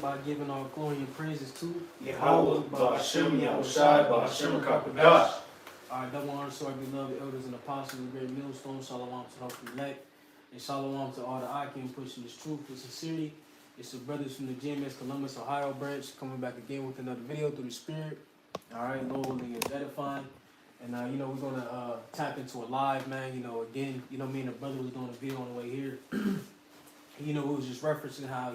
by giving our glory and praises to Yahweh, Ba'ashem, Yahushai, Ba'ashem, Kakadash. our double honor to our beloved elders and apostles of the great millstone. Shalom to the elect. And shalom to all the Akim pushing this truth with sincerity. It's the brothers from the Gms Columbus Ohio branch coming back again with another video through the Spirit. All right, Lord, is edifying. And, we're going to tap into a live, man. Again, me and the brother was doing a video on the way here. We was just referencing how,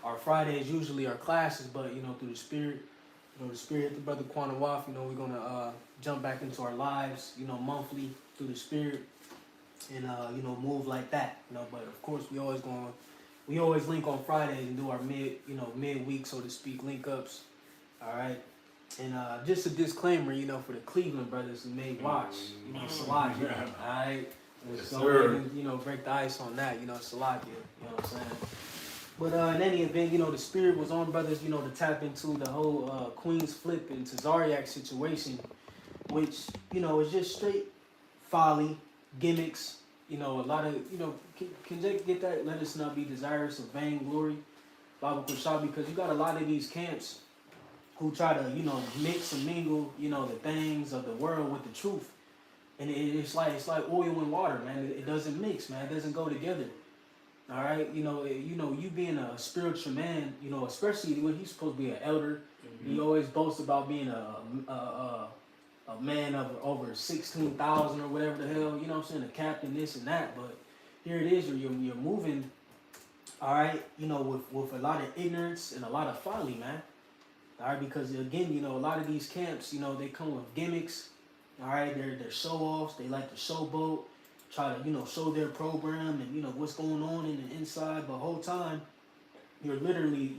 our Fridays usually are classes, but, through the Spirit, the brother Quantum Waff, we're going to jump back into our lives, monthly through the Spirit and, move like that, But, of course, we always link on Fridays and do our midweek, so to speak, link ups, all right? And just a disclaimer, for the Cleveland brothers who may watch, Salakia, all right? Yes, So, sir. break the ice on that, Salakia, what I'm saying? But in any event, the Spirit was on brothers, to tap into the whole Queen's Flip and Tazariak situation, which, is just straight folly, gimmicks, a lot of, can Jake get that? Let us not be desirous of vainglory, Bible Kushah, because you got a lot of these camps who try to, mix and mingle, the things of the world with the truth. And it's like oil and water, man. It doesn't mix, man. It doesn't go together. All right, you being a spiritual man, especially when he's supposed to be an elder, he always boasts about being a man of over 16,000 or whatever the hell, a captain, this and that. But here it is, you're moving, all right, with a lot of ignorance and a lot of folly, man. All right, because again, a lot of these camps, they come with gimmicks. All right, they're show offs. They like to showboat. Try to, show their program and, what's going on in the inside. But the whole time, you're literally,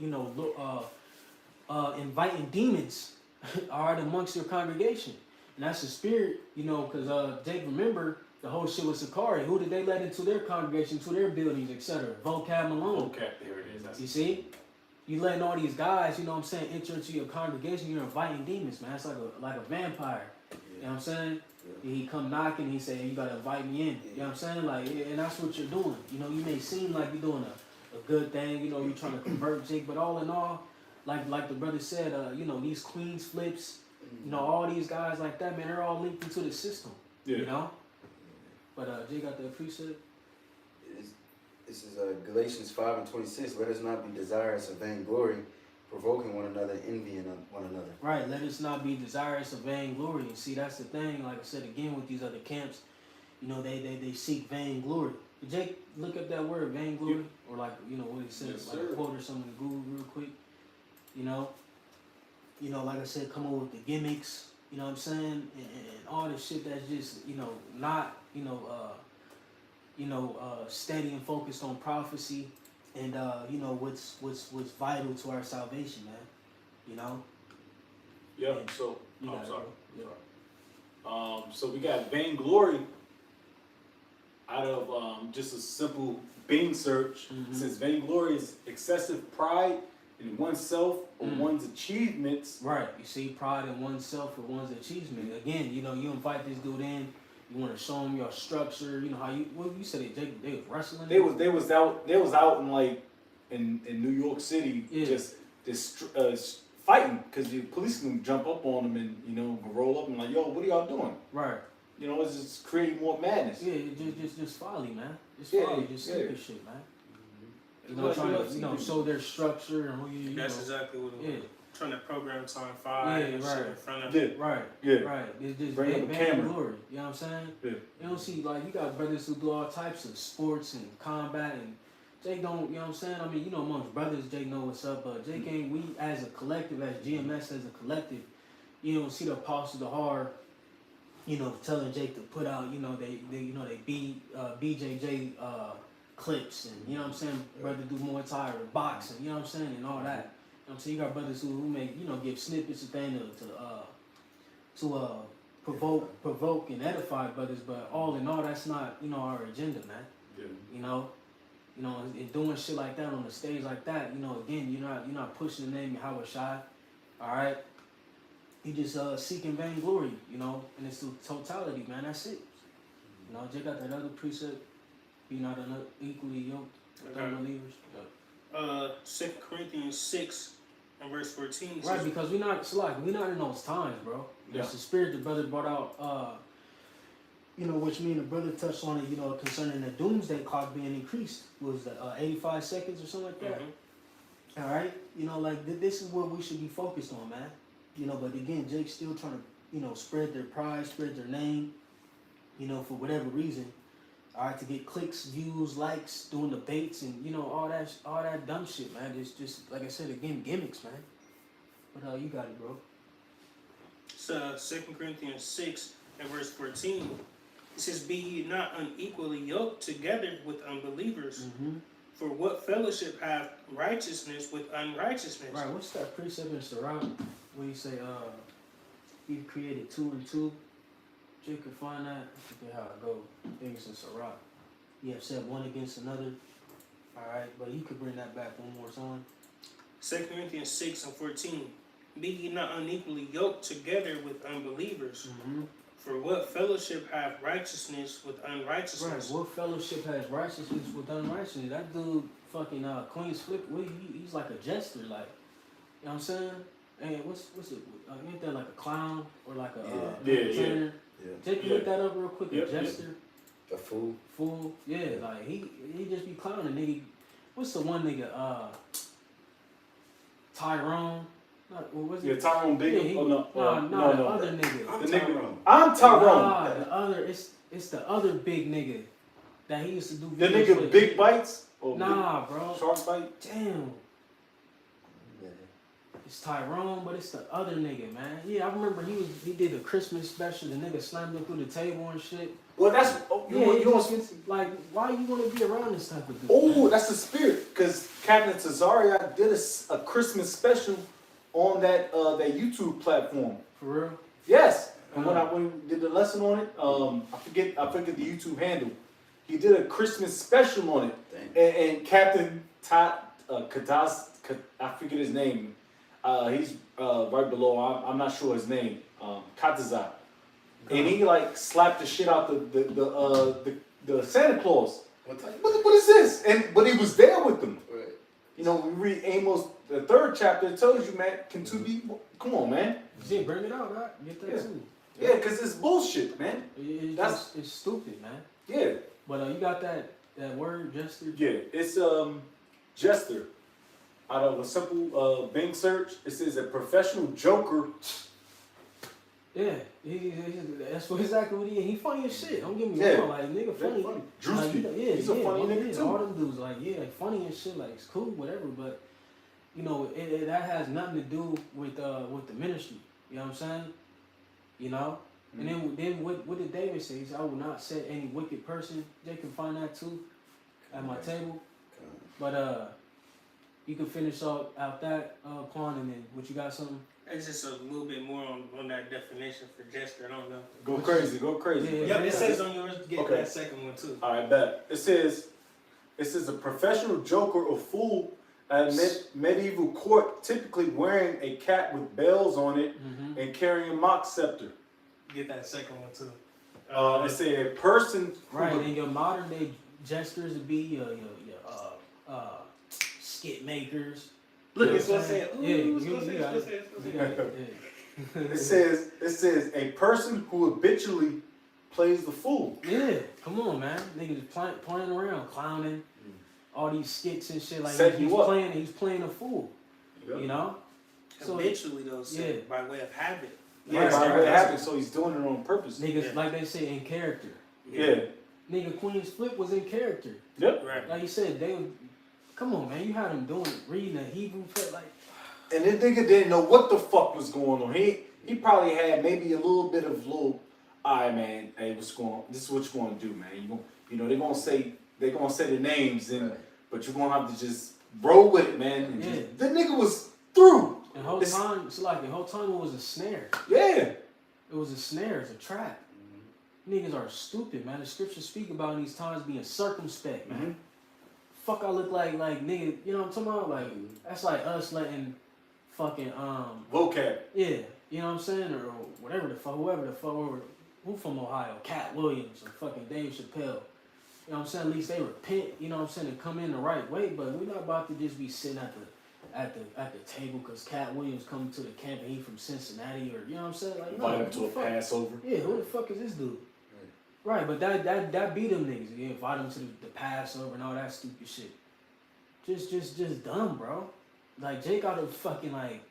inviting demons, all right, amongst your congregation. And that's the spirit, because Jake, remember, the whole shit with Sakari. Who did they let into their congregation, to their buildings, etc.? Vocab Malone. Vocab, there it is. You see? You letting all these guys, enter into your congregation, you're inviting demons, man. It's like a vampire. You know what I'm saying? He come knocking, he say, you gotta invite me in. You know what I'm saying? Like, and that's what you're doing. You may seem like you're doing a good thing, you're trying to convert Jake, but all in all, like the brother said, these Queens Flips, all these guys like that, man, they're all linked into the system. Yeah. But Jake got that precept? This is Galatians 5:26. Let us not be desirous of vainglory, provoking one another, envying one another. Right, let us not be desirous of vainglory. And see, that's the thing, like I said again with these other camps, they seek vainglory. But Jake, look up that word, vainglory, or like, what it says, Yes, like a quote or something to Google real quick. Like I said, come on with the gimmicks, you know what I'm saying? And all the shit that's just, not, steady and focused on prophecy and, what's vital to our salvation, man, Yeah, And so, you I'm got it, sorry. bro. Yeah. So we got vainglory out of just a simple Bing search. Mhm. It says vainglory is excessive pride in oneself or one's achievements. Right, you see, pride in oneself or one's achievement. Again, you invite this dude in, you want to show him your structure. How you said it, they was wrestling. They was out in like in New York City, Yeah. just fighting because the police can jump up on them and roll up and like, yo, what are y'all doing? Right. It's just creating more madness. Yeah, just folly, man. Just Yeah, folly, just yeah. stupid shit, man. Like, Show their structure and who you. That's exactly what it was. Yeah. Trying to program time 5 and right. shit in front of Yeah. Right. Yeah. Right. It's just Bring up a bad camera. glory. You know what I'm saying? Yeah. You don't see you got brothers who do all types of sports and combat and Jake don't, you know what I'm saying? I mean, amongst brothers, Jake know what's up, but Jake ain't, we as a collective, as GMS as a collective, see the Apostle the Hard, telling Jake to put out, they BJJ clips and, you know what I'm saying, brother do Muay Thai or boxing, you know what I'm saying, and all that. You know what I'm saying? You got brothers who make, give snippets of things to provoke and edify brothers, but all in all, that's not, our agenda, man. Yeah. And doing shit like that on the stage like that, again, you're not pushing the name of Howard Shai, all right? You just seeking vainglory, and it's the totality, man. That's it. Jay got that other precept, be not equally yoked with Okay. unbelievers. 2 Corinthians 6 and verse 14. Right, because we're not in those times, bro. Yeah. It's the spirit the brother brought out, which me and the brother touched on it, concerning the doomsday clock being increased. Was the 85 seconds or something like that? Mm-hmm. All right, this is what we should be focused on, man. But again, Jake's still trying to, spread their pride, spread their name, for whatever reason. All right, to get clicks, views, likes, doing debates, and all that dumb shit, man. It's just like I said again, gimmicks, man. But you got it, bro. So 2 Corinthians 6 and verse 14. It says, "Be ye not unequally yoked together with unbelievers. Mm-hmm. For what fellowship hath righteousness with unrighteousness?" Right, what's that precept in Sirach where you say, he created two and two? Jake could find that. I forget how it goes. I think it's in Sirach. You have set one against another. Alright, but you could bring that back one more time. 2 Corinthians 6 and 14. "Be ye not unequally yoked together with unbelievers. Mm-hmm. For what fellowship hath righteousness with Right, unrighteousness?" what fellowship has righteousness with unrighteousness? That dude, fucking Queen's Flip, he's like a jester, like, you know what I'm saying? And what's it? Ain't that like a clown or like a entertainer? Yeah. Jake, you look that up real quick. Yep, A jester, A fool. fool. Yeah, like he just be clowning, nigga. What's the one nigga? Tyrone. What was it? Yeah, Tyrone Big. Yeah, No, the other nigga. The nigga. Tyrone. I'm Tyrone. Nah, the other. It's the other big nigga that he used to do. The videos nigga with. Big Bites. Or Nah, bro. Big Shark Bite. Damn. Yeah. It's Tyrone, but it's the other nigga, man. Yeah, I remember he did a Christmas special. The nigga slammed him through the table and shit. Well, that's you want Like, why you want to be around this type of dude? Oh, that's the spirit. Because Captain Tazaria did a Christmas special on that YouTube platform. For real? Yes. And when we did the lesson on it, I forget the YouTube handle. He did a Christmas special on it, and Captain Todd Kataz, I forget his name. He's right below. I'm not sure his name. Katazai. And he like slapped the shit out the Santa Claus. What type? What is this? But he was there with them. Right. We read Amos, the 3rd chapter. It tells you, man, can two be? Come on, man. Yeah, bring it out, right? Get that too. Yeah, because it's bullshit, man. It's stupid, man. Yeah. But you got that word, jester? Yeah, it's jester. Out of a simple Bing search, it says a professional joker. Yeah, that's exactly what he is. He funny as shit. Don't get me Yeah. wrong, like nigga funny. Drewski. Like, He's a funny nigga too. All them dudes like funny as shit. Like it's cool, whatever. But that has nothing to do with the ministry. You know what I'm saying? And then what did David say? He said, "I will not set any wicked person." They can find that too at my table. But you can finish out that pawn, and then what you got something? It's just a little bit more on that definition for jester. I don't know. Go crazy. Yeah. Yep, it says on yours. Get Okay. that second one too. All right, bet. It says a professional joker or fool at medieval court, typically wearing a cap with bells on it and carrying a mock scepter. Get that second one too. It said a person. Right, and your modern day jesters would be your skit makers. Look, You know it's what gonna I'm say saying? it. Ooh, Yeah, it's you gonna say it, got it's it. gonna say it, it's gonna say it. It says a person who habitually plays the fool. Yeah, come on, man. Niggas playing around, clowning, all these skits and shit. Like Set he's you up. playing a fool. Yep. You know? So Eventually, though, said yeah. by way of habit. Yeah, Right, by right. way of habit, so he's doing it on purpose. niggas, Yeah. like they say, in character. Yeah. Nigga, Queen's Flip was in character. Yep. Right. Like you said, come on, man. You had him reading a Hebrew flip, like. And this nigga didn't know what the fuck was going on. He probably had maybe a little bit of all right, man. Hey, this is what you're gonna do, man. They're gonna say the names, but you're gonna have to just roll with it, man. And Yeah. the nigga was through. And the whole time, the whole time it was a snare. Yeah. It was a snare, it's a trap. Niggas are stupid, man. The scriptures speak about in these times being circumspect, man. Fuck, I look like nigga, you know what I'm talking about? Like, that's like us letting fucking, vocab. yeah, you know what I'm saying? Or whatever the fuck, whoever, who from Ohio? Cat Williams or fucking Dave Chappelle. you know what I'm saying, at least they repent, you know what I'm saying, and come in the right way. But we're not about to just be sitting at the table because Cat Williams coming to the camp and he from Cincinnati, or you know what I'm saying, like Invite no, him to a Passover. Yeah, who the fuck is this dude? Right, but that beat them niggas. You invite them to the Passover and all that stupid shit. Just dumb, bro. Like Jake gotta fucking like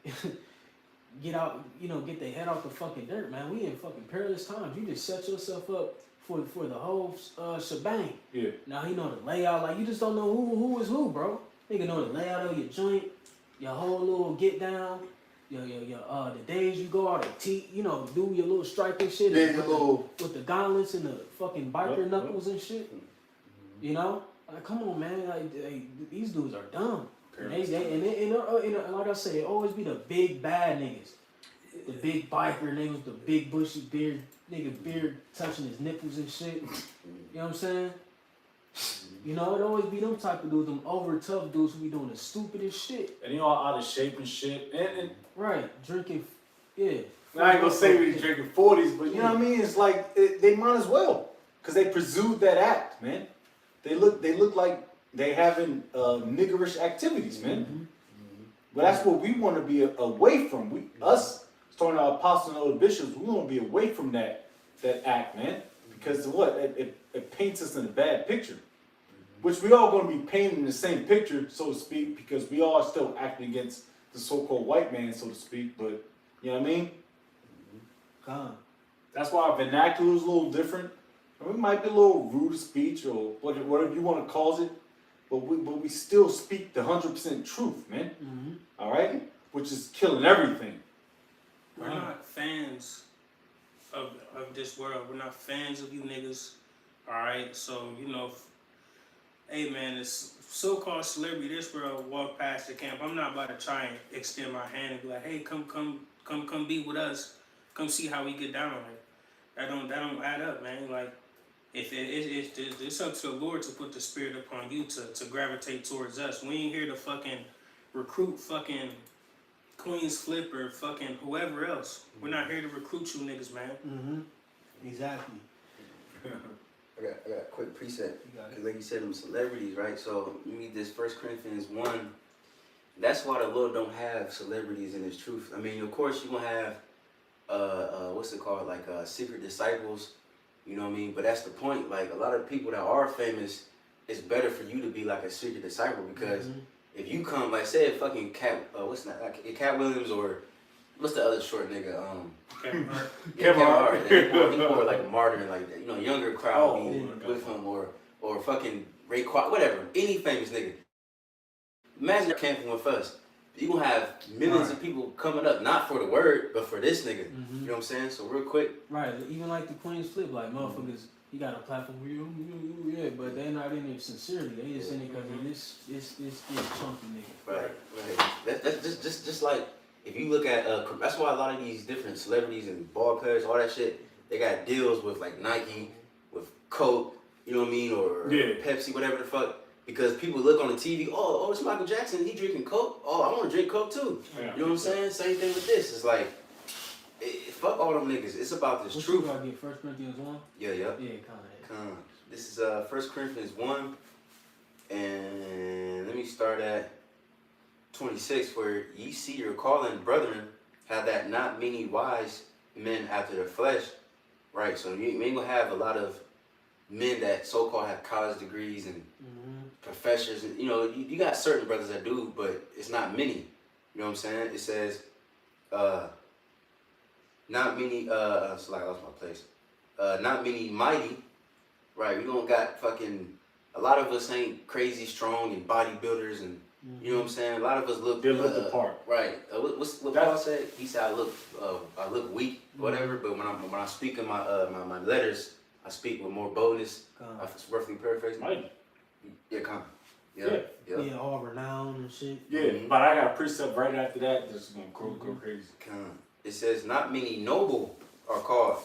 get out, you know, get their head off the fucking dirt, man. We in fucking perilous times. You just set yourself up for the whole shebang. Yeah. Now you know the layout. Like you just don't know who is who, bro. Nigga know the layout of your joint, your whole little get down. Your the days you go out and you know, do your little striking shit with the gauntlets and the fucking biker knuckles and shit. You know, like come on, man, like these dudes are dumb. And like I said, it always be the big bad niggas, the big biker niggas, the big bushy beard beard touching his nipples and shit. You know what I'm saying? You know, it always be them type of dudes, them over tough dudes who be doing the stupidest shit. And they all out of shape and shit. And right, drinking, yeah. I ain't gonna say we drinking 40s, but you know what I mean? It's like, they might as well. Because they pursued that act, man. They look like they having niggerish activities, man. Mm-hmm. But that's what we want to be away from. Us, starting our apostles and other bishops, we want to be away from that act, man. Because what? It paints us in a bad picture. Which we all going to be painted in the same picture, so to speak, because we all still acting against the so-called white man, so to speak. But, you know what I mean? That's why our vernacular is a little different. And we might be a little rude of speech or whatever you want to call it, but we still speak the 100% truth, man. Mm-hmm. All right? Which is killing everything. We're not fans of this world. We're not fans of you niggas. All right? So, you know, hey, man, this so-called celebrity this world walk past the camp. I'm not about to try and extend my hand and be like, hey, come be with us. Come see how we get down on it. That don't add up, man. Like, if it's up to the Lord to put the spirit upon you to gravitate towards us. We ain't here to fucking recruit fucking Queen's Flip or fucking whoever else. We're not here to recruit you niggas, man. Mm-hmm. Exactly. I got a quick preset. Because like you said, them celebrities, right? So you read this 1 Corinthians 1. That's why the Lord don't have celebrities in His truth. I mean, of course, you're going to have, what's it called? Like secret disciples. You know what I mean? But that's the point. Like, a lot of people that are famous, it's better for you to be like a secret disciple. Because if you come, like, say a fucking Cat Williams or, what's the other short nigga? Kevin Hart. Kevin Hart. He more like a martyr, and like, you know, younger crowd with him, or fucking Ray Kwok, whatever. Any famous nigga. Imagine they're camping with us. You gonna have millions of people coming up, not for the word, but for this nigga. Mm-hmm. You know what I'm saying? So real quick. Right, even like the Queen's Flip, like motherfuckers, you got a platform for you, yeah, but they're not in it sincerely. They just in it because of this chunky nigga. Right. That's just like, if you look at, that's why a lot of these different celebrities and ball players, all that shit, they got deals with like Nike, with Coke, you know what I mean, or Pepsi, whatever the fuck. Because people look on the TV, oh, it's Michael Jackson, he drinking Coke. Oh, I want to drink Coke too. Yeah. You know what I'm saying? Same thing with this. It's like, fuck all them niggas. It's about this truth. What you get, 1 Corinthians 1? Yeah. Yeah, kind of. This is 1 Corinthians 1, and let me start at 26, where ye see your calling, brethren, have that not many wise men after their flesh, right? So you ain't gonna have a lot of men that so-called have college degrees and professors, and you know, you got certain brothers that do, but it's not many. You know what I'm saying? It says, not many. So like I lost my place. Not many mighty, right? We don't got fucking. A lot of us ain't crazy strong and bodybuilders, and you know what I'm saying. A lot of us look. They look the part, right? What Paul said? He said, I look weak, whatever. But when I speak in my letters, I speak with more boldness. I roughly paraphrase. Yeah, come. Yeah, all renowned and shit. Yeah, but I got a precept right after that that's gonna go crazy. It says, not many noble are called.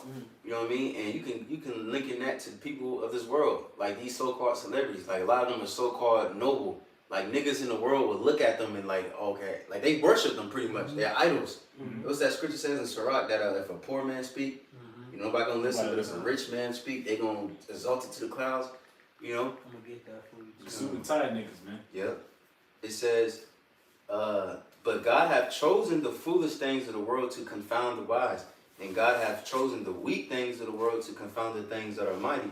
You know what I mean? And you can link in that to people of this world, like these so-called celebrities. Like a lot of them are so-called noble. Like niggas in the world would look at them and like, okay, like they worship them pretty much. They're idols. What's that scripture says in Sirach that if a poor man speak, you know, nobody gonna listen, but if a rich man speak, they gonna exalt it to the clouds. You know? I'm gonna get that for you. Too. Suit and tie niggas, man. Yep. It says, but God hath chosen the foolish things of the world to confound the wise. And God hath chosen the weak things of the world to confound the things that are mighty.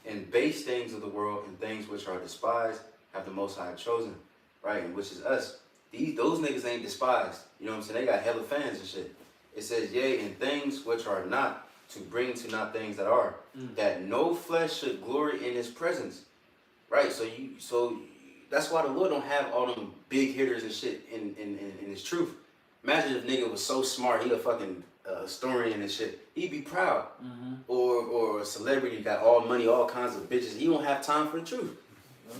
And base things of the world and things which are despised have the Most High chosen. Right? And which is us. Those niggas ain't despised. You know what I'm saying? They got hella fans and shit. It says, yea, and things which are not, to bring to not things that are. That no flesh should glory in his presence. Right? So that's why the Lord don't have all them big hitters and shit in his truth. Imagine if nigga was so smart, he a fucking historian and shit. He'd be proud. Or a celebrity got all money, all kinds of bitches. He don't have time for the truth.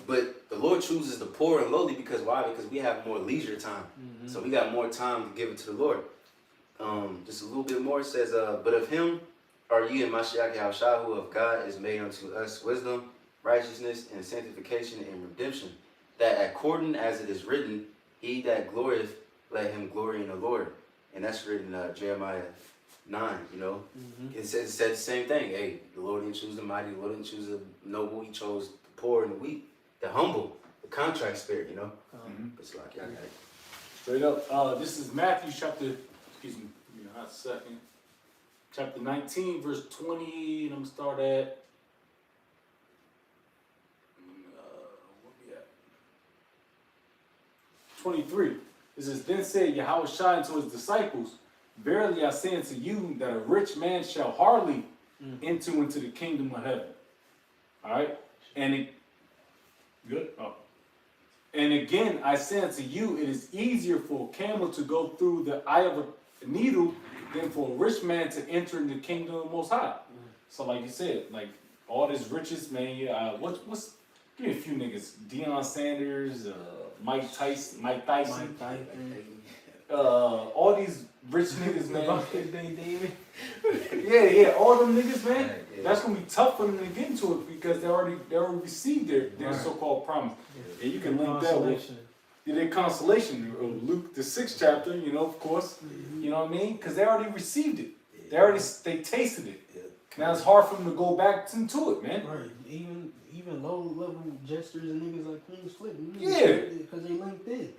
But the Lord chooses the poor and lowly because why? Because we have more leisure time. So we got more time to give it to the Lord. Just a little bit more. It says, but of him are ye in Mashiach Yahushua, who of God is made unto us wisdom, righteousness, and sanctification, and redemption, that according as it is written, he that glorieth, let him glory in the Lord. And that's written in Jeremiah 9, you know. It said the same thing. Hey, the Lord didn't choose the mighty, the Lord didn't choose the noble, he chose the poor and the weak, the humble, the contract spirit, you know. It's like, y'all got it. Straight up. This is Matthew chapter, excuse me, give me a hot second. Chapter 19, verse 20, and I'm going to start at, where we at? 23. It says, then said Yahushua unto his disciples, verily I say unto you that a rich man shall hardly enter into the kingdom of heaven. All right? Good? Oh. And again, I say unto you, it is easier for a camel to go through the eye of a needle than for a rich man to enter in the kingdom of the Most High. So like you said, like all this riches, man, give me a few niggas. Deion Sanders, Mike Tyson. All these rich niggas, man. Yeah, all them niggas, man. That's gonna be tough for them to get into it because they already received their so-called promise. And you can link that with their consolation, Luke the 6th chapter, you know, of course. You know what I mean? Because they already received it. They tasted it. Now it's hard for them to go back into it, man. Right. Even low level jesters and niggas like Queen's Flip. Because they linked in.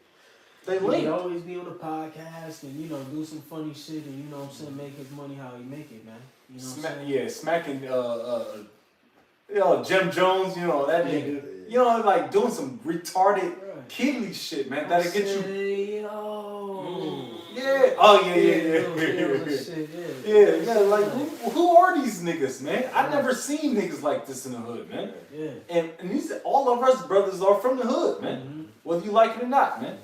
They always be on the podcast and, you know, do some funny shit and, you know what I'm saying, make his money how he make it, man. You know what I'm saying? Smacking Jim Jones, you know, that nigga. You know, like doing some retarded kiddly shit, man. That'll get you. Yeah. Oh yeah. Like who are these niggas, man? I never seen niggas like this in the hood, man. Yeah. And all of us brothers are from the hood, man. Whether you like it or not, man.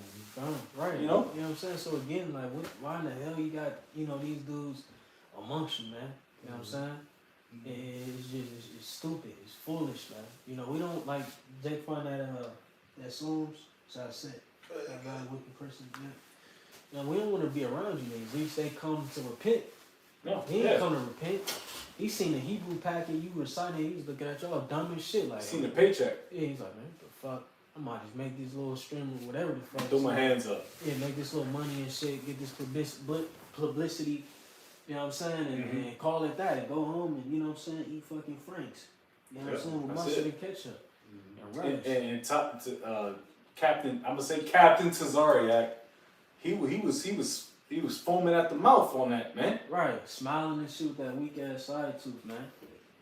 Right. You know what I'm saying? So again, like, why in the hell you got, you know, these dudes amongst you, man? You know what I'm saying? It's just, it's stupid. It's foolish, man. You know, we don't, like, Jake find that Psalms, so I said, that guy, wicked person, man. You know, we don't want to be around you niggas. At least they come to repent. No, he ain't come to repent. He seen the Hebrew packet you reciting, he was looking at y'all dumb as shit. Like, seen the paycheck. Yeah, he's like, man, what the fuck? I might just make this little stream or whatever the fuck. Throw my hands up. Yeah, make this little money and shit, get this publicity, you know what I'm saying, and call it that, and go home and, you know what I'm saying, eat fucking Franks. You know what I'm saying, with mustard and ketchup. And top to Captain, I'm gonna say Captain Tazariak, he was foaming at the mouth on that, man. Right, smiling and shit with that weak ass side tooth, man.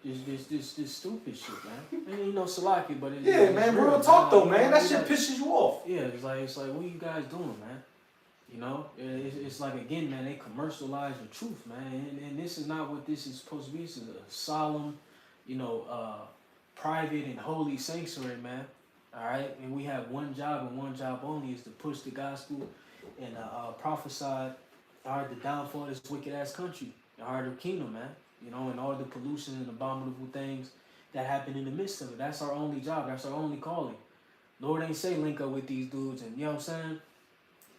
This stupid shit, man. And you know, Salaki, but it's man. Real talk though, man. That shit pisses you off. Yeah, it's like, what are you guys doing, man? You know, it's like, again, man, they commercialize the truth, man, and this is not what this is supposed to be. This is a solemn, you know, private and holy sanctuary, man. All right, and we have one job and one job only, is to push the gospel and prophesy, all right, the downfall of this wicked ass country, all right, the kingdom, man. You know, and all the pollution and abominable things that happen in the midst of it. That's our only job. That's our only calling. Lord ain't say link up with these dudes and, you know what I'm saying,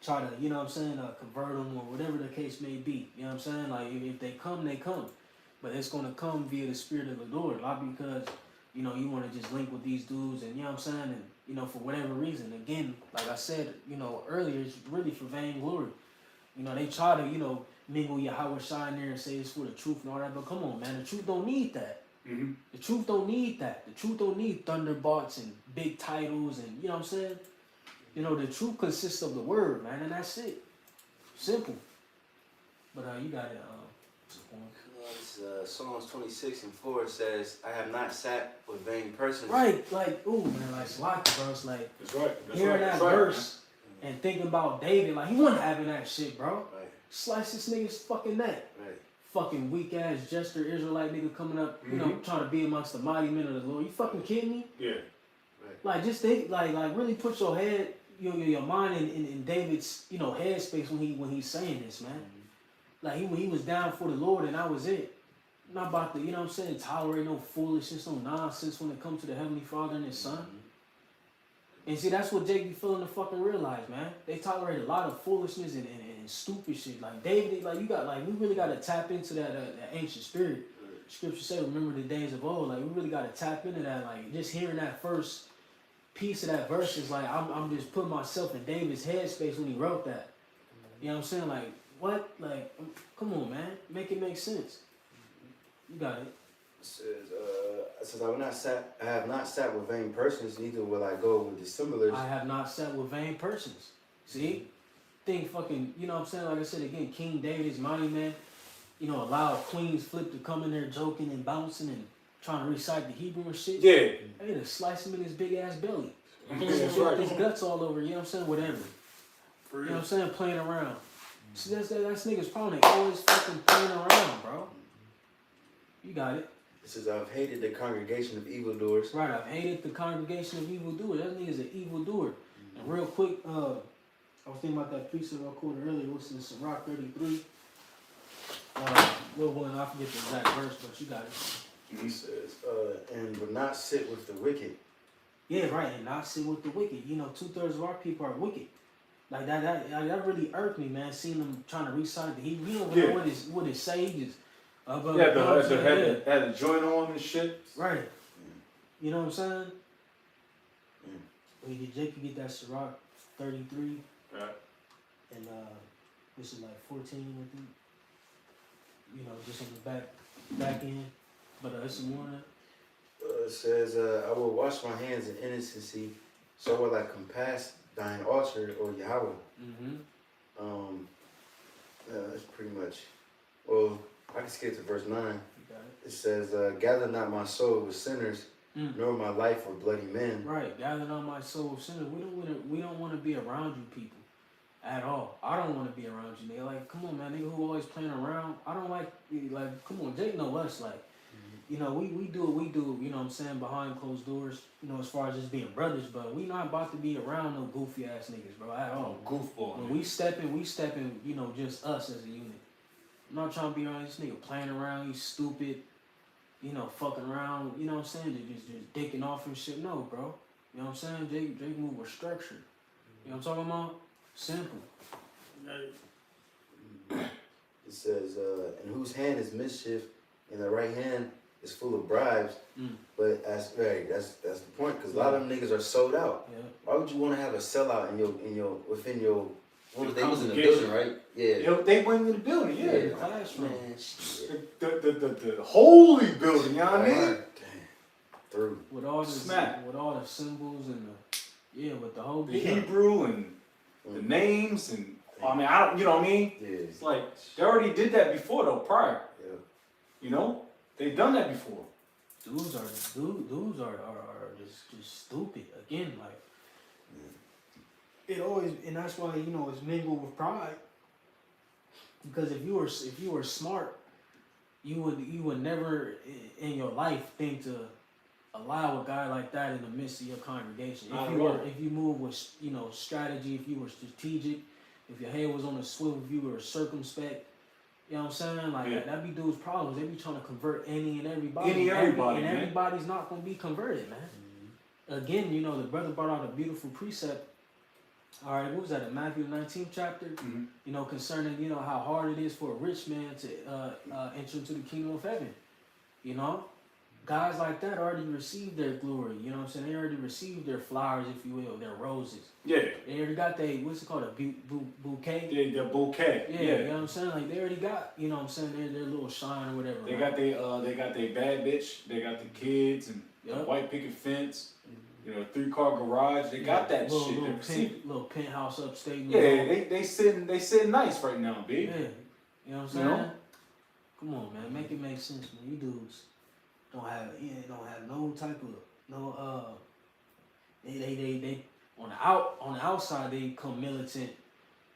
try to, you know what I'm saying, convert them or whatever the case may be. You know what I'm saying? Like, if they come, they come. But it's going to come via the Spirit of the Lord. Not because, you know, you want to just link with these dudes and, you know what I'm saying, and, you know, for whatever reason. Again, like I said, you know, earlier, it's really for vainglory. You know, they try to, you know, mingle Yahweh Shai in there and say it's for the truth and all that, but come on, man, the truth don't need that. Mm-hmm. The truth don't need that. The truth don't need thunderbolts and big titles and, you know what I'm saying? You know, the truth consists of the word, man, and that's it. Simple. But you got it. Psalms 26:4 says, "I have not sat with vain persons." Right, like, ooh, man, like, Slocky, bro. It's like, That's right. That's hearing right. that That's right. verse and thinking about David, like, he wasn't having that shit, bro. Right, Slice this nigga's fucking neck. right. Fucking weak ass jester Israelite nigga coming up, you know, trying to be amongst the mighty men of the Lord. You fucking kidding me? Yeah. Like, just think, like really put your head, your mind in David's, you know, headspace when he's saying this, man. Like he was down for the Lord and that was it. Not about the, you know what I'm saying, tolerate no foolishness, no nonsense when it comes to the Heavenly Father and His Son. And see, that's what Jake be feeling to fucking realize, man. They tolerate a lot of foolishness and stupid shit. Like David, like you got, like we really got to tap into that ancient spirit. Scripture said, remember the days of old. Like we really got to tap into that. Like just hearing that first piece of that verse is like I'm just putting myself in David's headspace when he wrote that. You know what I'm saying? Like what? Like come on, man, make it make sense. You got it. It says, I have not sat with vain persons, neither will I go with dissemblers. I have not sat with vain persons. See? Think fucking, you know what I'm saying? Like I said again, King David's mighty man, you know, allowed Queen's Flip to come in there joking and bouncing and trying to recite the Hebrew and shit. Yeah. Hey, to slice him in his big ass belly. That's right. His guts all over, you know what I'm saying? Whatever. For You real. know what I'm saying? Playing around. See, that's niggas problem. They always fucking playing around, bro. You got it. It says, I've hated the congregation of evildoers. Right, I've hated the congregation of evildoers. That nigga's an evildoer. And real quick, I was thinking about that precept I quoted earlier. What's in Sirach 33? Lil one, I forget the exact verse, but you got it. He says, and would not sit with the wicked. Yeah, right, and not sit with the wicked. You know, 2/3 of our people are wicked. Like that really irked me, man. Seeing them trying to recite the Hebrew. You don't know what it say. He just Had the joint on and shit. Right. You know what I'm saying? When Jake could get that Sirach 33. Right. And this is like 14, I think. You know, just on the back end. But it's some more. It says, I will wash my hands in innocency, so will I compass thine altar, O Yahweh. That's pretty much. Well, I can skip to verse 9. You got it. It says, gather not my soul with sinners, nor my life with bloody men. Right, gather not my soul with sinners. We don't want to be around you people at all. I don't want to be around you, nigga. Like, come on, man, nigga who always playing around. I don't like, come on, Jake know us, like, you know, we do what we do, you know what I'm saying, behind closed doors, you know, as far as just being brothers, but we not about to be around no goofy ass niggas, bro, at all. Goofball. When we stepping, you know, just us as a unit. I'm not trying to be around this nigga playing around, he's stupid, you know, fucking around, you know what I'm saying, just dicking off and shit. No, bro. You know what I'm saying? Jake move with structure. You know what I'm talking about? Simple. It says, in whose hand is mischief, and the right hand is full of bribes. But that's the point, because a lot of them niggas are sold out. Yeah. Why would you want to have a sellout within your they was in the congregation. building, right? Yeah. They went in the building, yeah. The classroom. Man, shit. The holy building, you know what I mean? Damn. Through. With all the Smack. with all the symbols and with the whole The deal. Hebrew and the names and I mean I don't, you know what I mean? Yeah. It's like they already did that before though, prior. Yeah. You know? They've done that before. Dudes are just stupid. Again, like it always, and that's why, you know, it's mingled with pride. Because if you were smart, you would never in your life think to allow a guy like that in the midst of your congregation. If you move with, you know, strategy, if you were strategic, if your head was on a swivel, if you were circumspect, you know what I'm saying? Like that be dudes' problems. They be trying to convert any and everybody. Everybody, man. Everybody's not gonna be converted, man. Again, you know, the brother brought out a beautiful precept. All right, what was that? In Matthew 19th chapter, you know, concerning, you know, how hard it is for a rich man to enter into the kingdom of heaven. You know, guys like that already received their glory. You know what I'm saying? They already received their flowers, if you will, their roses. Yeah. They already got their, what's it called, a bouquet? Their bouquet. Yeah, you know what I'm saying? Like, they already got, you know what I'm saying, their little shine or whatever. They right? got their bad bitch. They got the kids and the Yep. white picket fence. You know, 3-car garage. They got that shit. Little penthouse upstate. Yeah, they sitting nice right now, B. Yeah, you know what I'm saying? You know? Come on, man, make it make sense, man. You dudes don't have no type of they on the outside they come militant,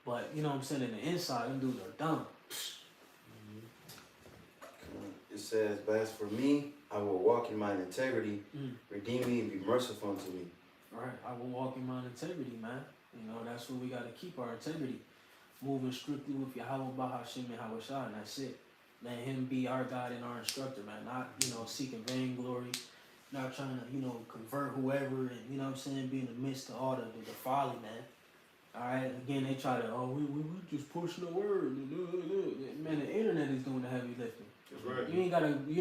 but you know what I'm saying, in the inside them dudes are dumb. It says, but as for me, I will walk in my integrity, redeem me and be merciful unto me. Right, I will walk in my integrity, man. You know, that's what we got to keep, our integrity. Moving strictly with Yahweh, Bahashim, and Hawashah, and that's it. Let him be our God and our instructor, man. Not, you know, seeking vainglory, not trying to, you know, convert whoever, and, you know what I'm saying, be in the midst of all the folly, man. All right, again, they try to, we just pushing the word. Man, the internet is doing the heavy lifting. That's right. You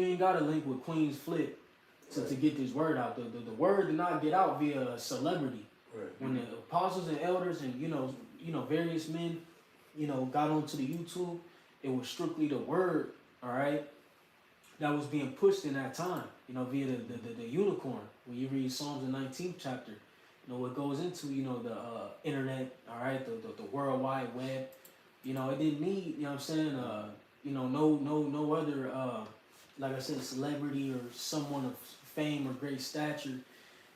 ain't gotta link with Queen's Flip to get this word out. The word did not get out via a celebrity. Right. When the apostles and elders and you know various men, you know, got onto the YouTube, it was strictly the word, all right, that was being pushed in that time, you know, via the unicorn. When you read Psalms the 19th chapter, you know, it goes into, you know, the internet, all right, the World Wide Web. You know, it didn't need, you know what I'm saying, you know, no other, like I said, celebrity or someone of fame or great stature,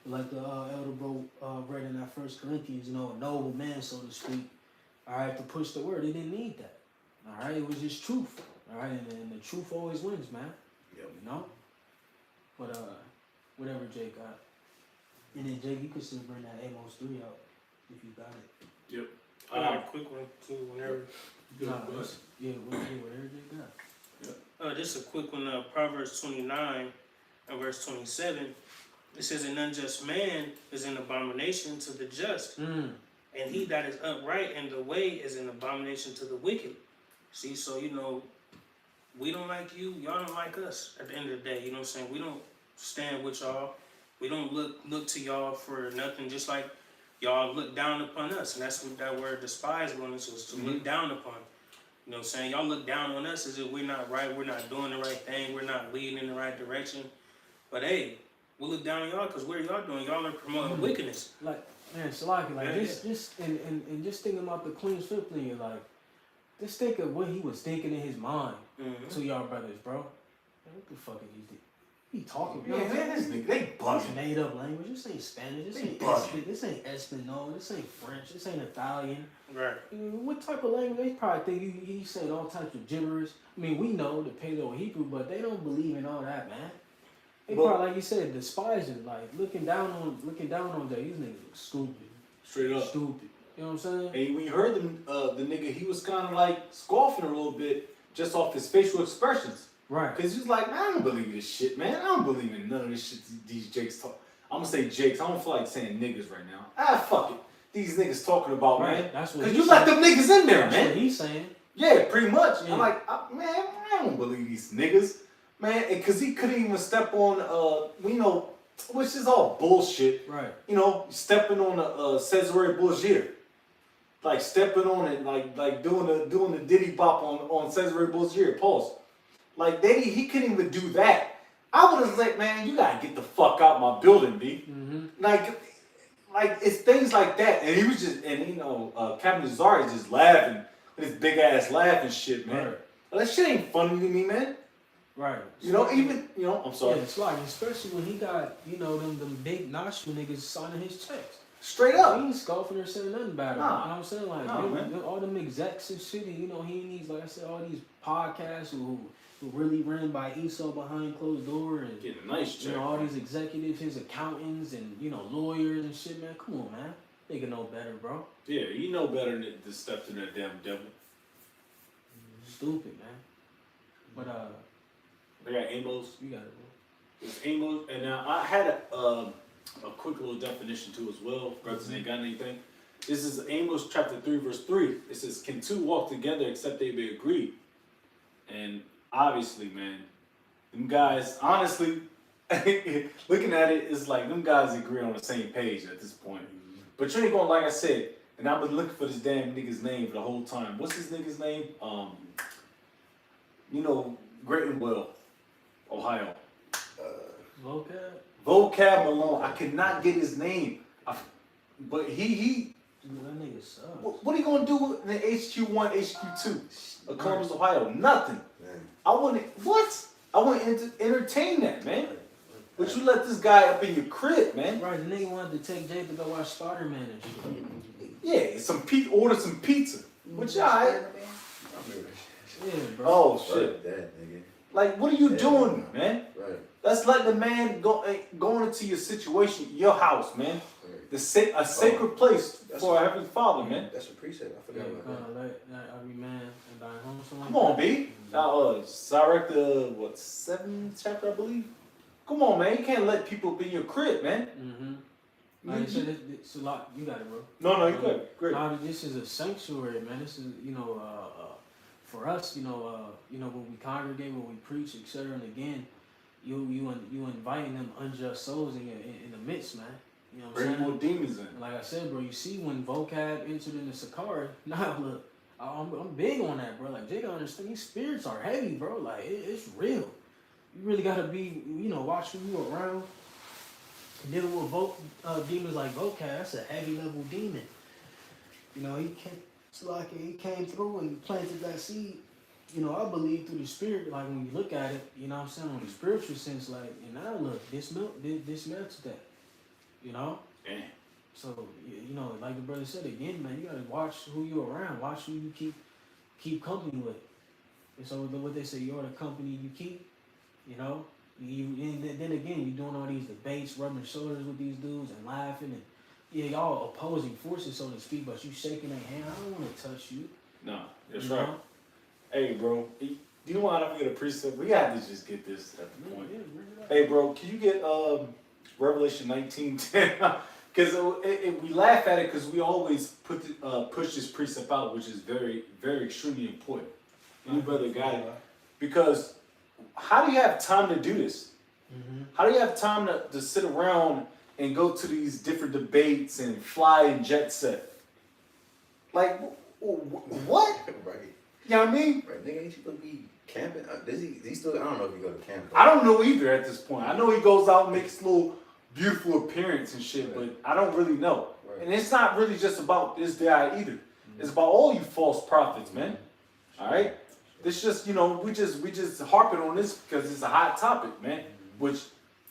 like the elder bro read in that 1 Corinthians, you know, a noble man, so to speak, all right, to push the word. It didn't need that, all right? It was just truth, all right? And the truth always wins, man. Yep. You know? But, whatever Jake got. And then, Jake, you could still bring that Amos 3 out if you got it. Yep. I got a quick one, too, whenever. Whatever Jake got. This is a quick one. Proverbs 29 and verse 27. It says, an unjust man is an abomination to the just, and he that is upright in the way is an abomination to the wicked. See, so, you know, we don't like you, y'all don't like us at the end of the day. You know what I'm saying? We don't stand with y'all. We don't look to y'all for nothing, just like y'all look down upon us. And that's what that word despise means, is to look down upon. You know what I'm saying? Y'all look down on us as if we're not right, we're not doing the right thing, we're not leading in the right direction. But hey, we look down on y'all because what are y'all doing? Y'all are promoting wickedness. Like, man, Shalaki, like, Yeah, just thinking about the Queen's Flip thing, like, just think of what he was thinking in his mind to y'all brothers, bro. Man, what the fuck is he talking? Yeah, man, this nigga, they It's buzzing. made up language. This ain't Spanish. This They ain't bugging. This ain't Espanol. This ain't French. This ain't Italian. Right. What type of language? They probably think he's saying all types of gibberish. I mean, we know the Paleo Hebrew, but they don't believe in all that, man. They probably, like you said, despising, like looking down on that. These niggas are stupid. Straight up. Stupid. You know what I'm saying? And when you heard them, the nigga, he was kind of like scoffing a little bit just off his facial expressions. Right. Because he was like, man, I don't believe this shit, man. I don't believe in none of this shit these jakes talk. I'm going to say jakes. I don't feel like saying niggas right now. Fuck it. These niggas talking about, man. That's what Because he's you let saying. them niggas in there, That's man. what he's saying. Yeah, pretty much. Yeah. I'm like, man, I don't believe these niggas. Man, because he couldn't even step on, we know, which is all bullshit. Right. You know, stepping on a Cesare Borgia. Like stepping on it, like doing the Diddy bop on Cesare Borgia. Pause. Like he couldn't even do that. I would have said, man, you gotta get the fuck out my building, B. Like it's things like that. And he was just, and you know, Captain Zari just laughing with his big ass laugh and shit, man. Right. That shit ain't funny to me, man. Right. You know, even, you know, I'm sorry. Yeah, it's like, especially when he got, you know, them big nostril niggas signing his checks. Straight He up. ain't scoffing or saying nothing about it. Nah. You know what I'm saying? Like, Nah, man. all them execs and shit, and, you know, he needs, like I said, all these podcasts who really ran by Esau behind closed door, and Getting a nice check. you know, all these executives, his accountants, and, you know, lawyers and shit, man. Come on, man. They can know better, bro. Yeah, you know better than to step to that damn devil. Stupid, man. But, I got Amos. you got it, bro. It's Amos, and now I had a quick little definition too as well. Brothers ain't got anything. This is Amos chapter 3, verse 3. It says, "Can two walk together except they be agreed?" And obviously, man, them guys, honestly, looking at it, it's like them guys agree on the same page at this point. But you ain't gonna, like I said, and I've been looking for this damn nigga's name for the whole time. What's this nigga's name? Greatonville, Ohio. Vocab Malone. I cannot get his name. But he. That nigga sucks. What are you gonna do in the HQ1, HQ2 of Columbus, Ohio? Nothing. Man. I wouldn't entertain that, man. But you let this guy up in your crib, man. Right, the nigga wanted to take Jay to go watch Spider-Man and shit. Yeah, order some pizza. Which alright. Yeah, bro. Oh shit. That, nigga. Like, what are you doing, man? Right. Let's let the man go into your situation, your house, man. Right. A sacred place for our Heavenly Father, man. That's a precept. I forgot about that. Every man and thine home. Come on, B. Sirach the 7th chapter, I believe. Come on, man. You can't let people be in your crib, man. Mm-hmm. Like I said, it's a lot. You got it, bro. No, you good. Great. This is a sanctuary, man. This is, for us, when we congregate, when we preach, etc. And again, you inviting them unjust souls in the midst, man. You know what I'm saying? Bring more demons in. Like I said, bro, you see when vocab entered into Sakari, look, I'm big on that, bro. Like, they gotta understand, these spirits are heavy, bro. Like, it's real. You really gotta be, watch who you around. Dealing with demons like vocab, that's a heavy level demon. He came through and planted that seed. I believe through the spirit, like when you look at it, you know what I'm saying, on the spiritual sense, like, and now look, dismelted that. Damn. So, like the brother said again, man, you gotta watch who you're around, watch who you keep company with. And so what they say, you're the company you keep, and then again, you're doing all these debates, rubbing shoulders with these dudes and laughing, and y'all opposing forces, so to speak, but you shaking their hand. I don't want to touch you. No, that's right. Hey, bro, do you know how to get a precept? We have to just get this at the point. Hey, bro, can you get Revelation 19:10? Because we laugh at it because we always push this precept out, which is very, very extremely important. You brother got it. Because how do you have time to do this? Mm-hmm. How do you have time to sit around and go to these different debates and fly in jet set? Like, what? Right. You know what I mean? Right, nigga, ain't you gonna be camping? He still, I don't know if he go to camp. I don't know either at this point. I know he goes out and makes little beautiful appearance and shit, right. But I don't really know. Right. And it's not really just about this guy either. Mm-hmm. It's about all you false prophets, man. All right? This just, we just harping on this because it's a hot topic, man. Mm-hmm. Which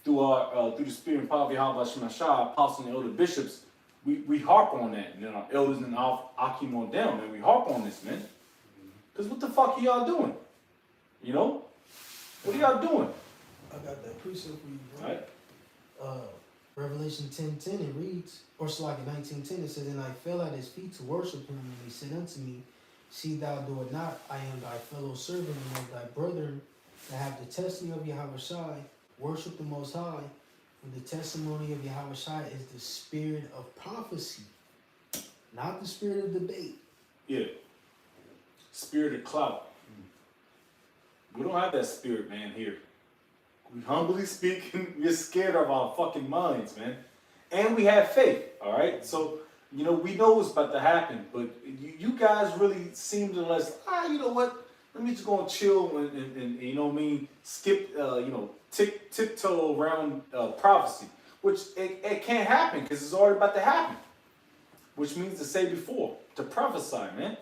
through the spirit and power of Yahweh Shemashah, apostles and elder bishops, we harp on that. And then our elders and Akim on down, man. We harp on this, man. Because what the fuck are y'all doing? What are y'all doing? I got that precept for you, bro. All right. Revelation 10:10, it reads, or Salaki 19:10, it says, and I fell at his feet to worship him, and he said unto me, see thou do it not, I am thy fellow servant and of thy brethren that have the testimony of Yahushai, worship the Most High, for the testimony of Yahushai is the spirit of prophecy, not the spirit of debate. Yeah. Spirit of clout. We don't have that spirit, man, here. We humbly speaking, we're scared of our fucking minds, man. And we have faith, all right? So, we know what's about to happen, but you guys really seem to let, you know what? Let me just go and chill and skip, tiptoe around prophecy, which it can't happen because it's already about to happen, which means to say before, to prophesy, man.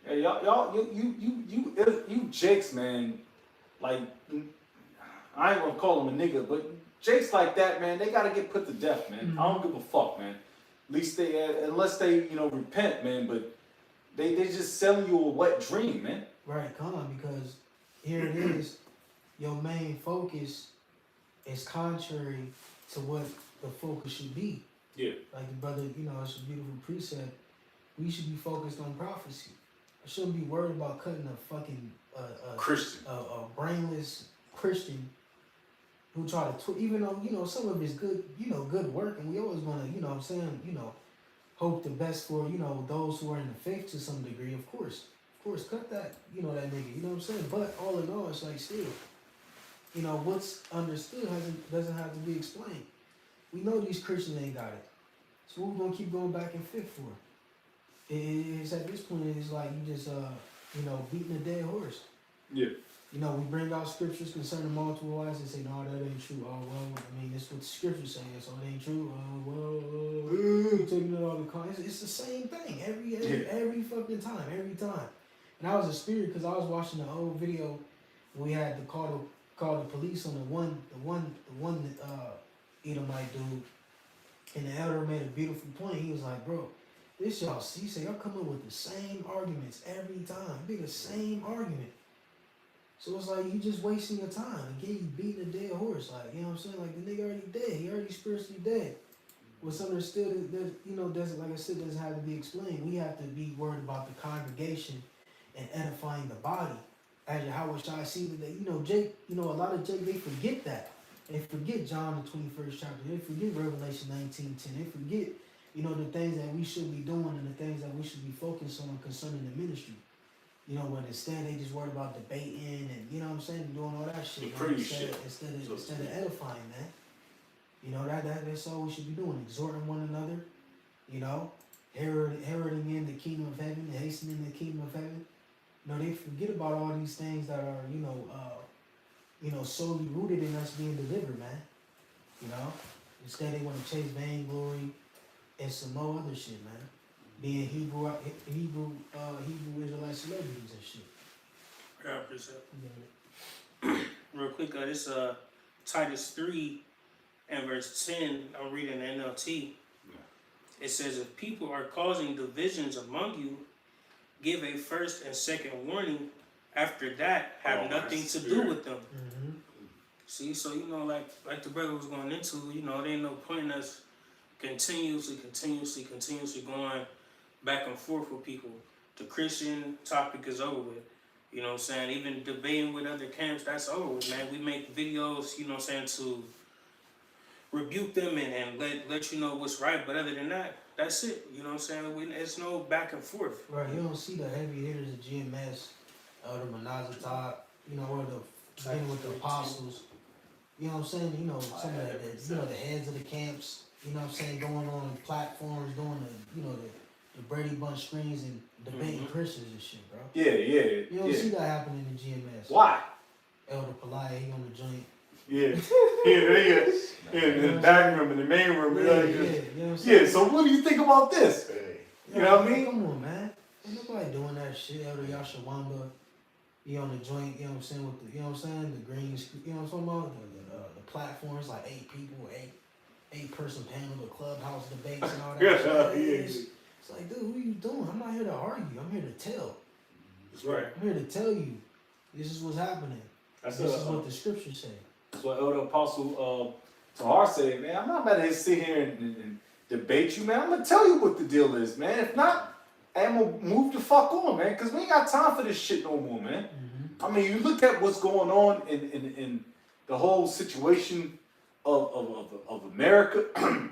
Yeah, y'all, you Jakes, man, like, I ain't gonna call him a nigga, but Jakes like that, man, they gotta get put to death, man. Mm-hmm. I don't give a fuck, man. At least unless they, repent, man, but they just selling you a wet dream, man. Right, come on, because here it is, your main focus is contrary to what the focus should be. Yeah. Like the brother, it's a beautiful precept. We should be focused on prophecy. I shouldn't be worried about cutting a fucking Christian, a brainless Christian who try to even though some of his good good work, and we always want to hope the best for those who are in the faith to some degree. Of course, cut that that nigga. You know what I'm saying? But all in all, it's like still you know, what's understood doesn't have to be explained. We know these Christians ain't got it. So what we gonna keep going back and forth for? It's at this point, it's like you just, you know, beating a dead horse. Yeah. You know, we bring out scriptures concerning multiple wives and say, no, that ain't true. Oh, well, I mean, that's what the scriptures say, so it ain't true. Oh, well, taking it all the con. It's the same thing every fucking time, every time. And I was a spirit because I was watching the old video. We had to call the police on the one Edomite dude, and the elder made a beautiful point. He was like, bro, this y'all see, so y'all come up with the same arguments every time. Be the same argument. So it's like you just wasting your time. Again, you beating a dead horse. Like, you know what I'm saying? Like the nigga already dead. He already spiritually dead. What's understood that, you know, doesn't, like I said, doesn't have to be explained. We have to be worried about the congregation and edifying the body. As how should I see that, you know, Jake, you know, a lot of Jake, they forget that. They forget John the 21st chapter. They forget Revelation 19:10. They forget, you know, the things that we should be doing and the things that we should be focused on concerning the ministry. You know, when instead they just worried about debating and, you know what I'm saying, doing all that shit. Instead of edifying, man. You know, that's all we should be doing. Exhorting one another, you know, heralding in the kingdom of heaven, hastening the kingdom of heaven. You know, they forget about all these things that are, you know, solely rooted in us being delivered, man. You know? Instead they want to chase vainglory and some more other shit, man. Being Hebrew Israelite celebrities and shit. Yeah, I appreciate it. Real quick, this Titus 3 and verse 10, I'm reading the NLT. It says, if people are causing divisions among you, give a first and second warning. After that, have nothing to do with them. Mm-hmm. See, so, you know, like the brother was going into, you know, there ain't no point in us continuously going back and forth with people. The Christian topic is over with. You know what I'm saying? Even debating with other camps, that's over with, man. We make videos, you know what I'm saying, to rebuke them and let you know what's right. But other than that, that's it. You know what I'm saying? It's no back and forth. Right, you don't see the heavy hitters of GMS, the Menazatah, you know, or the beginning with the apostles. You know what I'm saying? You know, some of the heads of the camps, you know what I'm saying, going on platforms, doing the Brady Bunch screens and debating Christians and shit, bro. Yeah. You don't see that happening in GMS. Why? Elder Peliah, he on the joint. Yeah. In the back room, in the main room. You know what I'm saying? So what do you think about this? You know what I mean? Come on, man. Ain't nobody doing that shit. Elder Yashawamba, he on the joint, you know what I'm saying, with the, you know what I'm saying, the green, you know what I'm talking about? The platforms, like 8 people, 8-person panel, the clubhouse debates and all that shit. It's like, dude, who you doing? I'm not here to argue. I'm here to tell. That's right. I'm here to tell you this is what's happening. This is what the scriptures say. That's what Elder Apostle Tahar said, man. I'm not about to sit here and debate you, man. I'm going to tell you what the deal is, man. If not, I'm going to move the fuck on, man, because we ain't got time for this shit no more, man. Mm-hmm. I mean, you look at what's going on in the whole situation of America,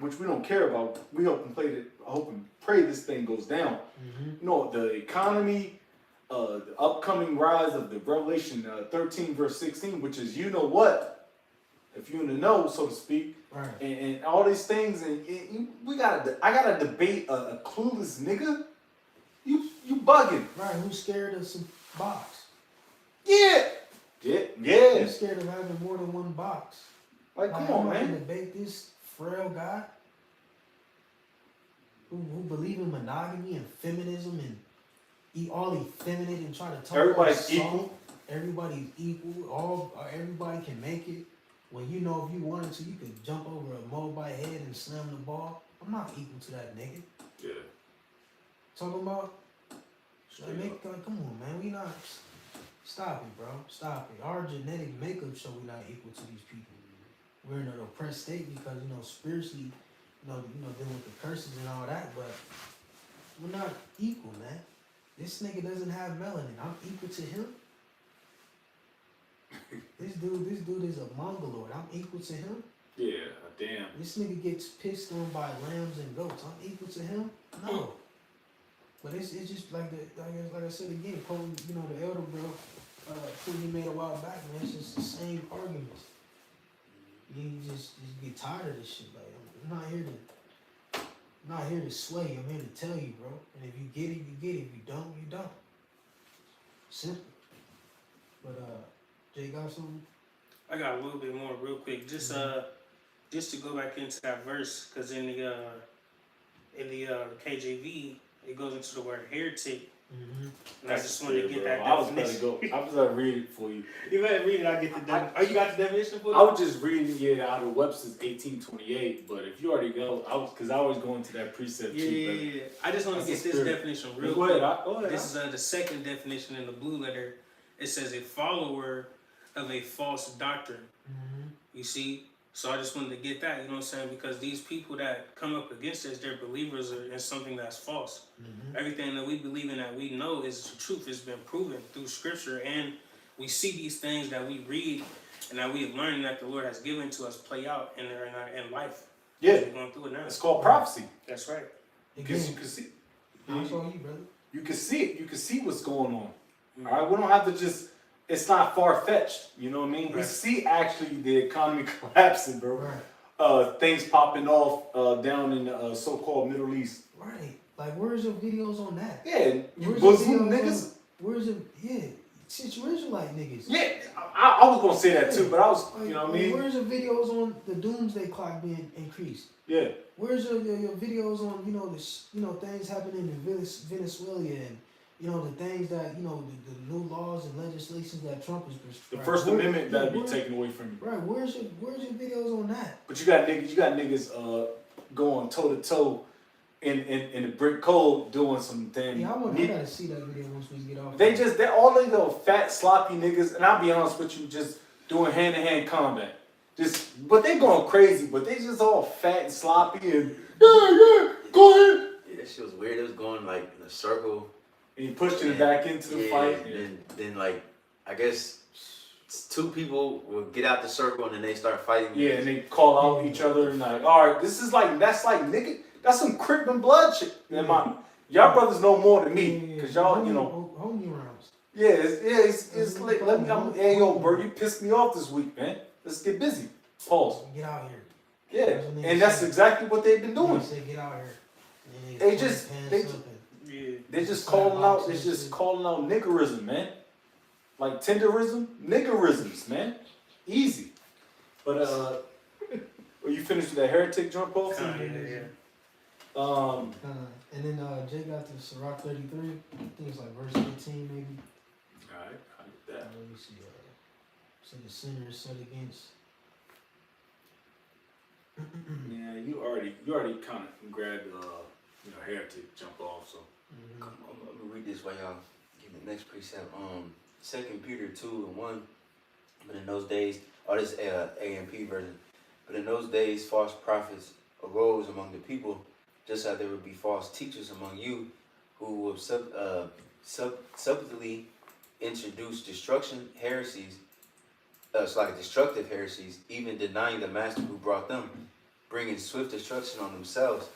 which we don't care about. We hope and pray this thing goes down. Mm-hmm. You know, the economy, the upcoming rise of the Revelation 13 verse 16, which is, you know what, if you in the know, so to speak, right. and all these things, and I gotta debate a clueless nigga. You bugging. Right, who's scared of some box? Yeah. Who's scared of having more than one box? Like, come on, man. Debate this frail guy who believe in monogamy and feminism and eat all effeminate and try to talk. Everybody's equal. Everybody's equal. Everybody can make it. When you know if you wanted to, you could jump over a Moabite head and slam the ball. I'm not equal to that nigga. Yeah. Talking about. Like, come on, man. We not. Stop it, bro. Stop it. Our genetic makeup show we're not equal to these people. We're in an oppressed state because, you know, spiritually, you know, dealing with the curses and all that, but we're not equal, man. This nigga doesn't have melanin. I'm equal to him. This dude is a mongoloid. I'm equal to him. Yeah, damn. This nigga gets pissed on by lambs and goats. I'm equal to him. No. But it's just like I said again, quoting, you know, the elder bro, point he made a while back, man. It's just the same arguments. You just get tired of this shit. Like, I'm not here to sway you. I'm here to tell you, bro. And if you get it, you get it. If you don't, you don't. Simple. But Jay got something? I got a little bit more real quick. Just to go back into that verse, because in the KJV it goes into the word heretic. Mm-hmm. And I just wanted to get that I was definition. about to go. I was going to read it for you. You better read it. I get the definition. Oh, you got the definition for it? I was just reading it out of Webster's 1828, but if you already go, because I always go into that precept too. Yeah. I just want to get this definition real Go quick. ahead. Go ahead. This is the second definition in the blue letter. It says a follower of a false doctrine. Mm-hmm. You see? So I just wanted to get that, you know what I'm saying? Because these people that come up against us, they're believers in something that's false. Mm-hmm. Everything that we believe in, that we know is the truth. It's been proven through scripture. And we see these things that we read and that we have learned that the Lord has given to us play out in life. Yeah. We're going through it now. It's called prophecy. That's right. Because you can see. That's all you, brother. You can see it. You can see what's going on. Mm-hmm. All right, we don't have to just. It's not far fetched. You know what I mean? We Right. see actually the economy collapsing, bro. Right. Things popping off down in the so-called Middle East. Right. Like, where's your videos on that? Yeah, you Where's Muslim the videos niggas. on- Where's the situational like niggas? Yeah, I was gonna say that too, but I was, Like, you know what I mean? Where's the videos on the doomsday clock being increased? Yeah, Where's your videos on things happening in Venezuela and the things that the new laws and legislations that Trump is the prescribing? First Amendment that'd be taken away from you. Right. Where's your videos on that? But you got niggas going toe to toe in the brick code doing some things. Yeah, I gotta see that video once we get off. They're all these little fat sloppy niggas, and I'll be honest with you, just doing hand to hand combat. But they going crazy, but they just all fat and sloppy and yeah, go ahead. Yeah, that shit was weird. It was going like in a circle. And he pushed it back into the fight. And then like I guess two people will get out the circle and then they start fighting. Yeah, and they call out each other and like, all right, that's nigga, that's some Crip and blood shit. Y'all brothers know more than me, cause y'all, homie rounds. Yeah, it's like, hey yo, bro, you pissed me off this week, man. Let's get busy. Pause. Get out here. Yeah, and that's exactly what they've been doing. They say get out here. They just calling out. It's just calling out niggerism, man. Like tenderism, niggerisms, man. Easy. But are you finished with that heretic joint, Paul? Yeah. And then Jay got to Sirach 33. I think it's like verse 18 maybe. Alright, I get that. Let me see. So the sinner is set against. Yeah, you already kind of grabbed heretic jump off. So Come on, let me read this while y'all get the next precept. 2 Peter 2:1. But in those days, this AMP version. But in those days, false prophets arose among the people, just as there would be false teachers among you, who will subtly introduce destructive heresies, even denying the master who brought them, bringing swift destruction on themselves.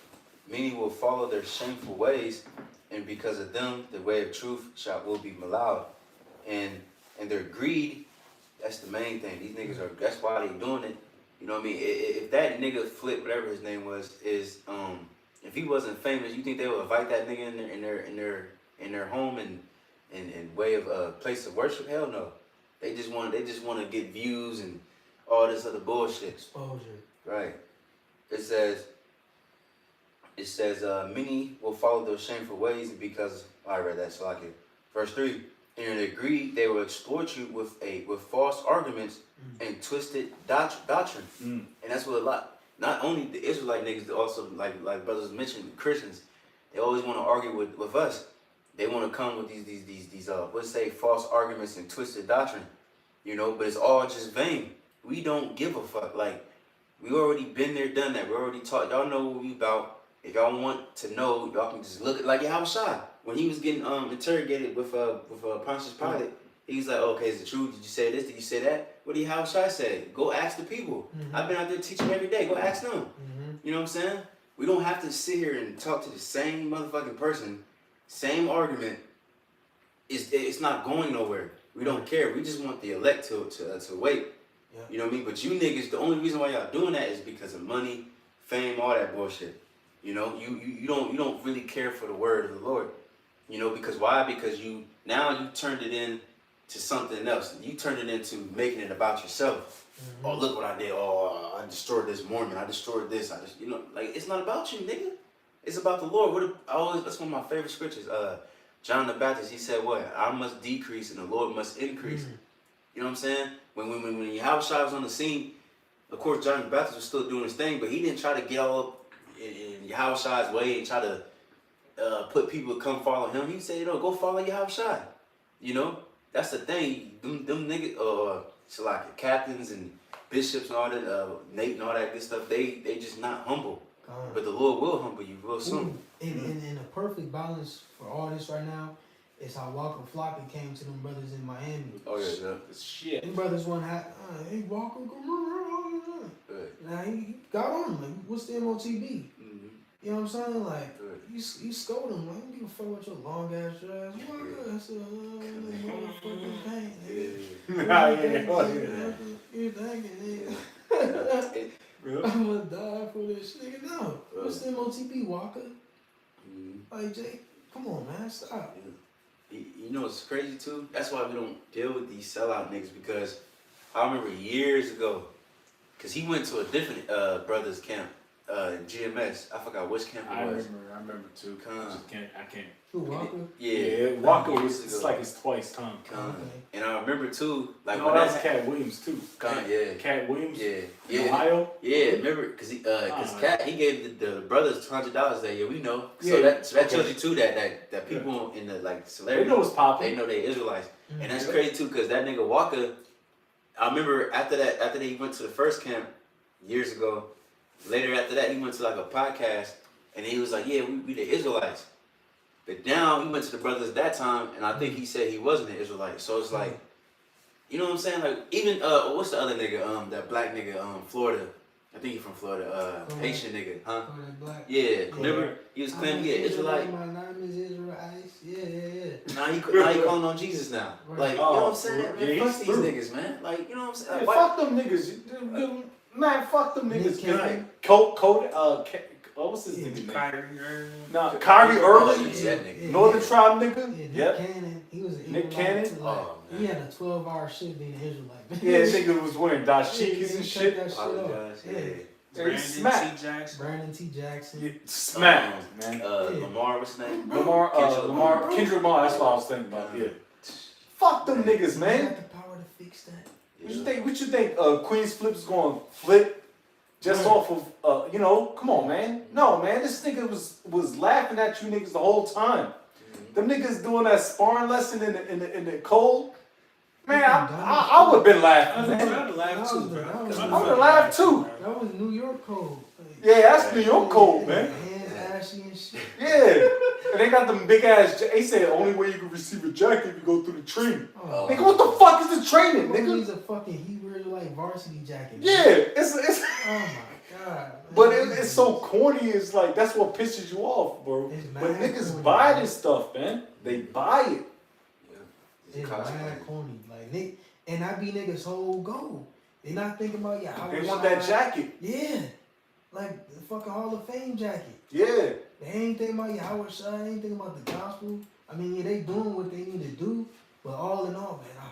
Many will follow their shameful ways, and because of them, the way of truth will be malowed. And their greed, that's the main thing. These niggas that's why they doing it. You know what I mean? If that nigga Flip, whatever his name was, if he wasn't famous, you think they would invite that nigga in their home and way of place of worship? Hell no. They just want to get views and all this other bullshit. Exposure. Right. It says many will follow those shameful ways because I read that, so I can. Verse 3. In their greed, they will exploit you with false arguments and twisted doctrine. And that's what not only the Israelite niggas, but also like brothers mentioned, Christians, they always want to argue with us. They want to come with these let's say false arguments and twisted doctrine, but it's all just vain. We don't give a fuck. Like, we already been there, done that. We already taught. Y'all know what we about. If y'all want to know, y'all can just look at like Yahushua. When he was getting interrogated with Pontius Pilate, he was like, okay, is it true? Did you say this? Did you say that? What did Yahushua say? Go ask the people. I've been out there teaching every day. Go ask them. You know what I'm saying? We don't have to sit here and talk to the same motherfucking person, same argument. It's not going nowhere. We don't care. We just want the elect to wait. Yeah. You know what I mean? But you niggas, the only reason why y'all doing that is because of money, fame, all that bullshit. You know, you don't really care for the word of the Lord. You know, because why? Because you turned it in to something else. You turned it into making it about yourself. Mm-hmm. Oh, look what I did. Oh, I destroyed this Mormon. I destroyed this. Like, it's not about you, nigga. It's about the Lord. That's one of my favorite scriptures. John the Baptist, he said what? I must decrease and the Lord must increase. Mm-hmm. You know what I'm saying? When Yahushua was on the scene, of course, John the Baptist was still doing his thing, but he didn't try to get all up in Yahushua's way and try to put people to come follow him. He said, go follow Yahushua. You know? That's the thing. Them niggas, captains and bishops and all that, Nate and all that good stuff, they just not humble. But the Lord will humble you real soon. And a perfect balance for all this right now is how Walker Flocka came to them brothers in Miami. Oh, yeah. Shit. Them brothers want to hey, Walker, now he got on him. Like, what's the MOTB? Mm-hmm. You know what I'm saying? Like, you scold him. Like, don't give a fuck about your long ass dress. Walker, that's a motherfucking pain. You thinking, nigga. I'm gonna die for this nigga. No. What's the MOTB, Walker? Mm-hmm. Like, Jay, come on, man. Stop. You know what's crazy, too? That's why we don't deal with these sellout niggas, because I remember years ago, because he went to a different brother's camp, GMS. I forgot which camp it was. I remember too. I can't. Who, Walker? Yeah, Walker was, it's like his twice time. Okay. And I remember too, like no, that was Cat Williams too. Yeah. Cat Williams. Yeah. Ohio. Yeah, remember, cause Cat, he gave the brothers $200 that year. We know. So that tells you too that people in the like celebrities, they know it's popping. They know they Israelites, and that's crazy too, cause that nigga Walker. I remember after that he went to the first camp years ago. Later after that, he went to like a podcast, and he was like, "Yeah, we the Israelites." But now he went to the brothers that time, and I think he said he wasn't an Israelite. So it's like, you know what I'm saying? Like even what's the other nigga? That black nigga, Florida. I think he's from Florida. Haitian nigga, huh? Black. Yeah. Remember he was claiming he an Israelite. My name is Israelites. Yeah. Now he calling on Jesus now. Right. Like you know what I'm saying? Man, Yeah, fuck these niggas, man. Like you know what I'm saying? Yeah, Like, fuck them niggas. Man, fuck them niggas. What's his nigga name? Kyrie Irving. Northern Tribe nigga. Yeah, Nick Cannon. He was an Nick Cannon. He had a 12-hour shift being an Israelite. Yeah, nigga was wearing dashikis and shit. That shit off. Brandon T. Jackson. Yeah, smacked, man. Lamar, what's his name? Kendrick Lamar. That's what I was thinking about. Yeah. Fuck them niggas, man. You got the power to fix that. What you think? Queen's Flip is going to flip just off of come on, man. No, man, this nigga was laughing at you niggas the whole time. Mm-hmm. Them niggas doing that sparring lesson in the cold. Man, I would have been laughing. I would have laughed too, bro. I would have laughed too. That was New York cold. Yeah, that's New York cold, man. Hands ashy and shit. Yeah. And they got them big ass. They said the only way you can receive a jacket if you go through the training. Oh. Nigga, what the fuck is the training, Who nigga? needs a fucking Hebrew like varsity jacket? Yeah, it's. Oh my god. But it's so corny. It's like that's what pisses you off, bro. But niggas corny, buy this stuff, man. They buy it. It's mad corny. Like Nick, and that be niggas' whole goal. They not thinking about They want that jacket. Yeah. Like the fucking Hall of Fame jacket. Yeah. They ain't thinking about Yahweh Shai, they ain't thinking about the gospel. I mean, yeah, they doing what they need to do, but all in all, man, I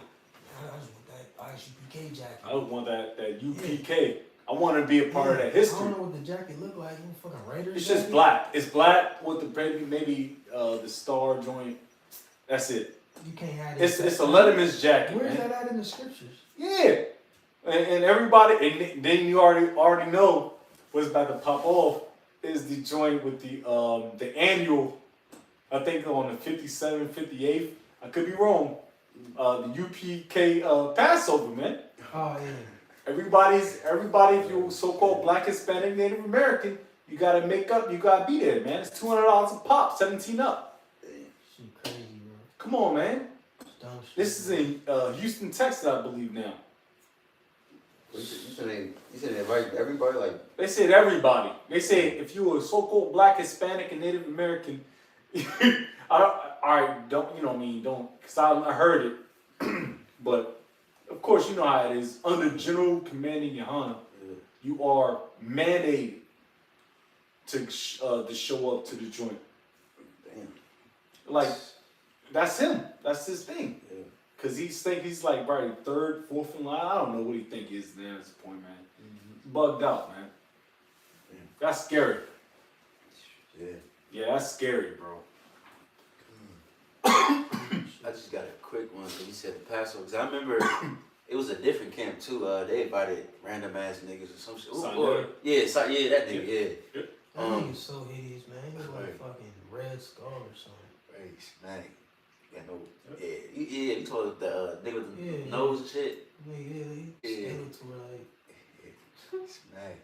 just want that ICPK jacket. I just want that UPK. I want to be a part of that history. I don't know what the jacket look like. You fucking Raiders. It's just black. It's black with the maybe the star joint. That's it. You can't have it. It's a Letterman's jacket. Where's man. that at in the scriptures? Yeah, and everybody, and then you already know what's about to pop off is the joint with the annual. I think on the 57th, 58th. I could be wrong. The UPK Passover, man. Oh yeah. Everybody, if you're so-called Black, Hispanic, Native American, you gotta make up. You gotta be there, man. It's $200 a pop, 17 up. Shit crazy, bro. Come on, man. Dumb shit, This is in Houston, Texas, I believe now. You said everybody like. They said everybody. They said if you were a so-called Black, Hispanic, and Native American, don't, because I heard it. But of course, you know how it is. Under general commanding Yohana, you are mandated to show up to the joint. Damn. Like that's him. That's his thing. Yeah. Cause he's like probably third, fourth in line. I don't know what he think is there at this point, man. Mm-hmm. Bugged out, man. Yeah. That's scary. Yeah. Yeah, that's scary, bro. I just got a quick one because you said the Passover. Cause I remember it was a different camp too. They invited random ass niggas or some shit. Yeah, that nigga. Yeah. That nigga's so hideous, man. He look like Right. fucking Red Skull or something. Right, smack. Yeah, no. Yeah, you told the nigga with the Yeah, nose and shit. Nigga, he Yeah. scaled to her like. Smack.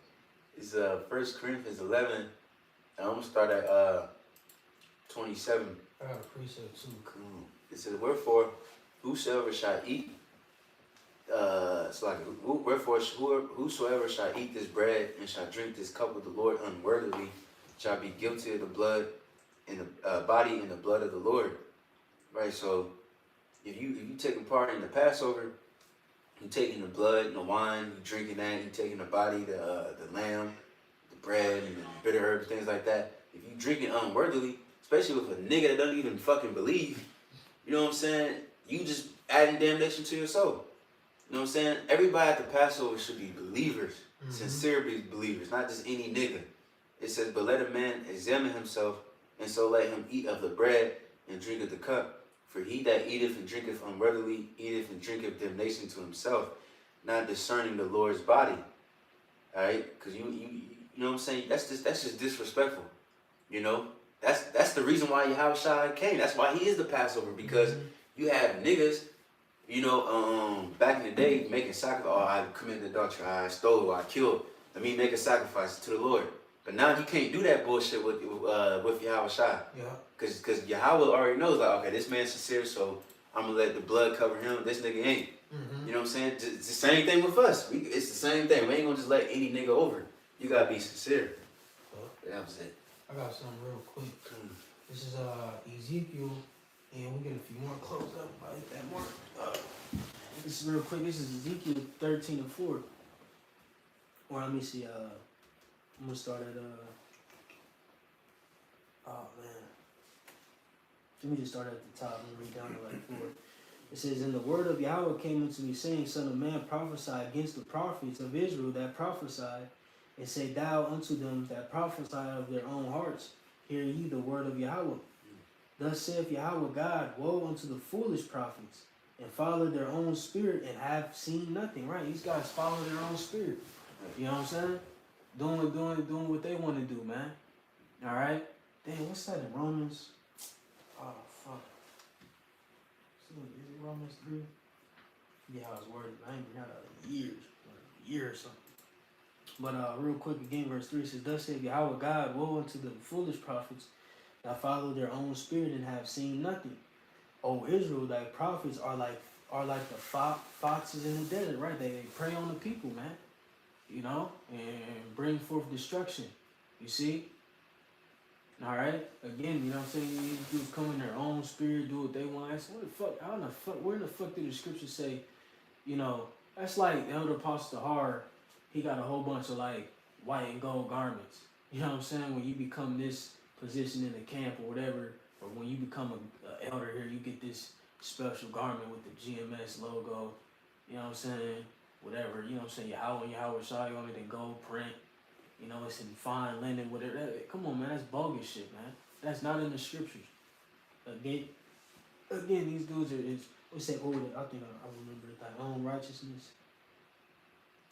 It's 1 Corinthians 11. I'm gonna start at 27. I got a precept too. Cool. It says, wherefore, whosoever shall eat, it's like, wherefore, whosoever shall eat this bread and shall drink this cup of the Lord unworthily, shall be guilty of the blood and the body and the blood of the Lord. Right. So, if you taking part in the Passover, you taking the blood and the wine, you drinking that, you taking the body, the lamb, the bread, and the bitter herbs, things like that. If you drink it unworthily, especially with a nigga that doesn't even fucking believe, you know what I'm saying? You just adding damnation to your soul. You know what I'm saying? Everybody at the Passover should be believers, sincere believers, not just any nigga. It says, but let a man examine himself, and so let him eat of the bread and drink of the cup. For he that eateth and drinketh unworthily eateth and drinketh damnation to himself, not discerning the Lord's body. All right? Because you know what I'm saying? That's just disrespectful. You know? That's the reason why Yahushua came. That's why he is the Passover, because you have niggas, you know, back in the day making sacrifice. Oh, I committed adultery, I stole, I killed. Let me make a sacrifice to the Lord. But now you can't do that bullshit with Yahushua. Yeah. Cause Yahweh already knows, like, okay, this man's sincere, so I'm gonna let the blood cover him. This nigga ain't. You know what I'm saying? It's the same thing with us. It's the same thing. We ain't gonna just let any nigga over. You gotta be sincere. That was it. I got something real quick. This is Ezekiel, and we get a few more close up. I hit that mark. This is real quick. This is Ezekiel 13:4. Or let me see. I'm gonna start at oh man. Let me just start at the top and read down to like 4. It says, and the word of Yahweh came unto me, saying, Son of man, prophesy against the prophets of Israel that prophesied, and say thou unto them that prophesy of their own hearts, hear ye the word of Yahweh. Thus saith Yahweh God, woe unto the foolish prophets, and follow their own spirit, and have seen nothing. Right? These guys follow their own spirit. You know what I'm saying? Doing what they want to do, man. All right? Damn, what's that in Romans? Oh, fuck. Is it Romans 3? Yeah, I was worried. I ain't been out of years. A year or something. But real quick again, verse 3 says, thus saith Yahweh God, woe unto the foolish prophets that follow their own spirit and have seen nothing. O Israel, thy prophets are like the foxes in the desert, right? They prey on the people, man. You know, and bring forth destruction. You see? All right? Again, you know what I'm saying? These dudes come in their own spirit, do what they want. I said, what the fuck? How in the fuck? Where in the fuck did the scripture say, you know, that's like Elder Apostle Tahar, he got a whole bunch of like white and gold garments. You know what I'm saying? When you become this position in the camp or whatever, or when you become an elder here, you get this special garment with the GMS logo. You know what I'm saying? Whatever, you know what I'm saying? Yahweh Shai on it in gold print. You know, it's in fine linen, whatever. Come on, man, that's bogus shit, man. That's not in the scriptures. Again, these dudes are, what's that order? I think I remember it, thy own righteousness.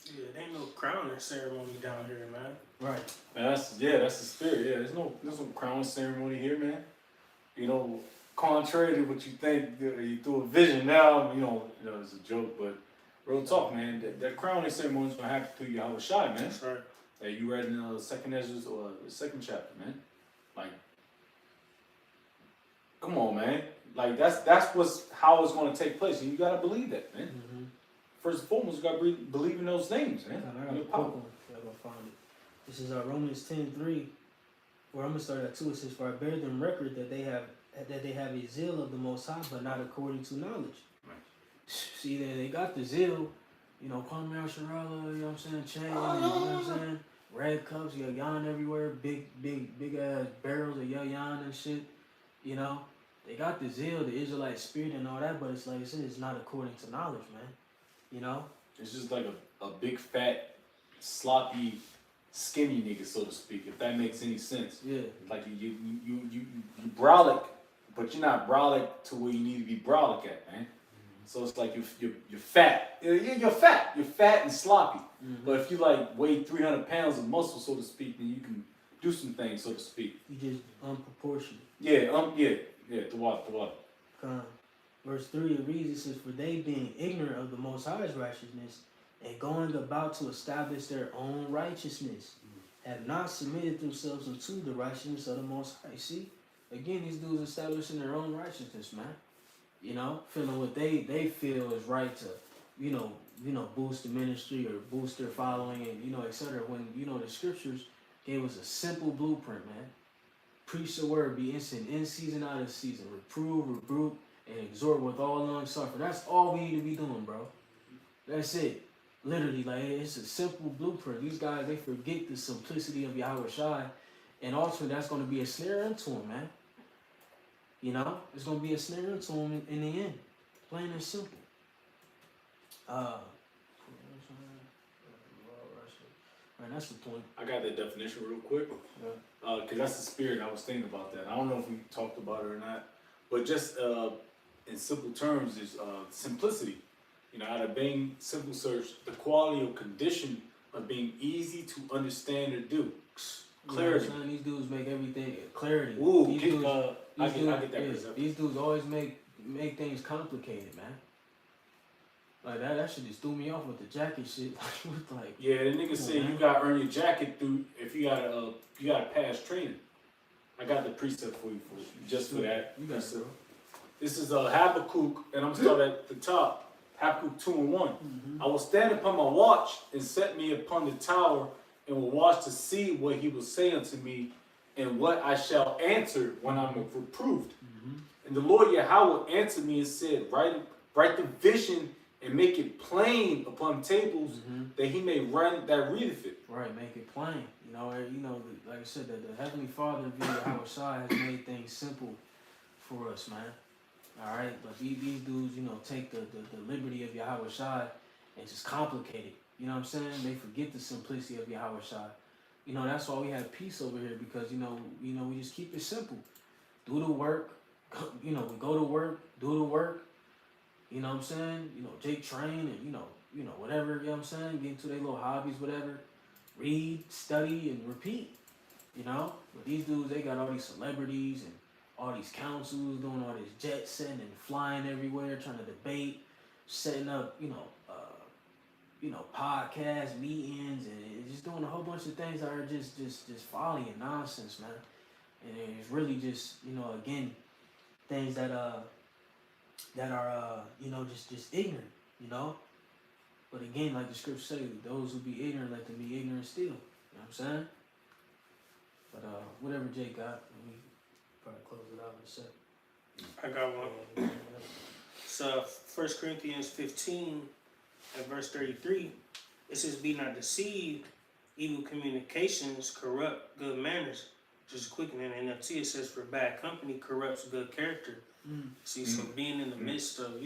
Yeah, there ain't no crowning ceremony down here, man. Right. Man, that's the spirit. Yeah, there's no crowning ceremony here, man. You know, contrary to what you think, you threw a vision now. You know, it's a joke, but real talk, man. That crowning ceremony is gonna happen through Yahweh Shai, man. That's right. That you read in the second Ezra or the second chapter, man. Like, come on, man. Like that's how it's gonna take place, and you gotta believe that, man. First and foremost, you gotta believe in those things, man. I got a quick one. I gotta find it. This is Romans 10:3. Where I'm gonna start at 2. It says, for I bear them record that they have a zeal of the Most High, but not according to knowledge. Right. See, they got the zeal. You know, Kwame Asharala, you know what I'm saying? Chain, you know what I'm saying? Red cups, yayan everywhere, big ass barrels of yayan and shit. You know, they got the zeal, the Israelite spirit and all that, but it's like I said, it's not according to knowledge, man. You know? It's just like a big fat, sloppy, skinny nigga, so to speak, if that makes any sense. Yeah. Like you brolic, but you're not brolic to where you need to be brolic at, man. So it's like you're fat. You're fat. You're fat and sloppy. Mm-hmm. But if you like weigh 300 pounds of muscle, so to speak, then you can do some things, so to speak. You just unproportionate. Yeah. The water. Verse 3 it reads, it says, for they being ignorant of the Most High's righteousness and going about to establish their own righteousness, have not submitted themselves unto the righteousness of the Most High. See, again, these dudes establishing their own righteousness, man. You know, feeling what they feel is right to, you know, boost the ministry or boost their following and, you know, etc. When, you know, the scriptures gave us a simple blueprint, man. Preach the word, be instant, in season, out of season. Reprove, rebuke, and exhort with all long suffering. That's all we need to be doing, bro. That's it. Literally, like, it's a simple blueprint. These guys, they forget the simplicity of Yahweh Shai, and ultimately that's going to be a snare into them, man. You know, it's going to be a snare into them in the end. Plain and simple. Right, that's the point. I got that definition real quick. Yeah. Because that's the spirit. I was thinking about that. I don't know if we talked about it or not. But just in simple terms is simplicity. You know, out of being simple search, the quality or condition of being easy to understand or do. Clarity. You know what I'm saying? These dudes make everything clarity. Ooh, these dudes, I get that yeah, perception. these dudes always make things complicated, man. Like that shit just threw me off with the jacket shit. Like, Yeah, the nigga said you gotta earn your jacket through if you gotta pass training. I got the precept for you just for that. You got it, bro. This is Habakkuk, and I'm starting at the top. Habakkuk 2 and 1. Mm-hmm. I will stand upon my watch and set me upon the tower, and will watch to see what he will say unto me, and what I shall answer when I'm reproved. Mm-hmm. And the Lord Yahweh answered me and said, write the vision and make it plain upon tables, that he may run that readeth it. Right, make it plain. You know, like I said, the Heavenly Father via Yahweh Shai has made things simple for us, man. All right, but these dudes, you know, take the liberty of Yahweh Shai and just complicate it. You know what I'm saying? They forget the simplicity of Yahweh Shai. You know, that's why we have peace over here, because you know, we just keep it simple. Do the work. You know, we go to work, do the work. You know what I'm saying? You know, Jake train and you know whatever. You know what I'm saying? Get into their little hobbies, whatever. Read, study, and repeat. You know, but these dudes, they got all these celebrities and all these councils doing all this jet setting and flying everywhere, trying to debate, setting up, podcast meetings, and just doing a whole bunch of things that are just folly and nonsense, man. And it's really just, again, things that are just ignorant, But again, like the scripture say, those who be ignorant, let them be ignorant still. You know what I'm saying? But whatever Jake got, we probably close it out in a second. I got one. So 1 Corinthians 15 and verse 33, it says, "Be not deceived, evil communications corrupt good manners." Just quick, in NLT it says, "For bad company corrupts good character." See, so being in the midst of,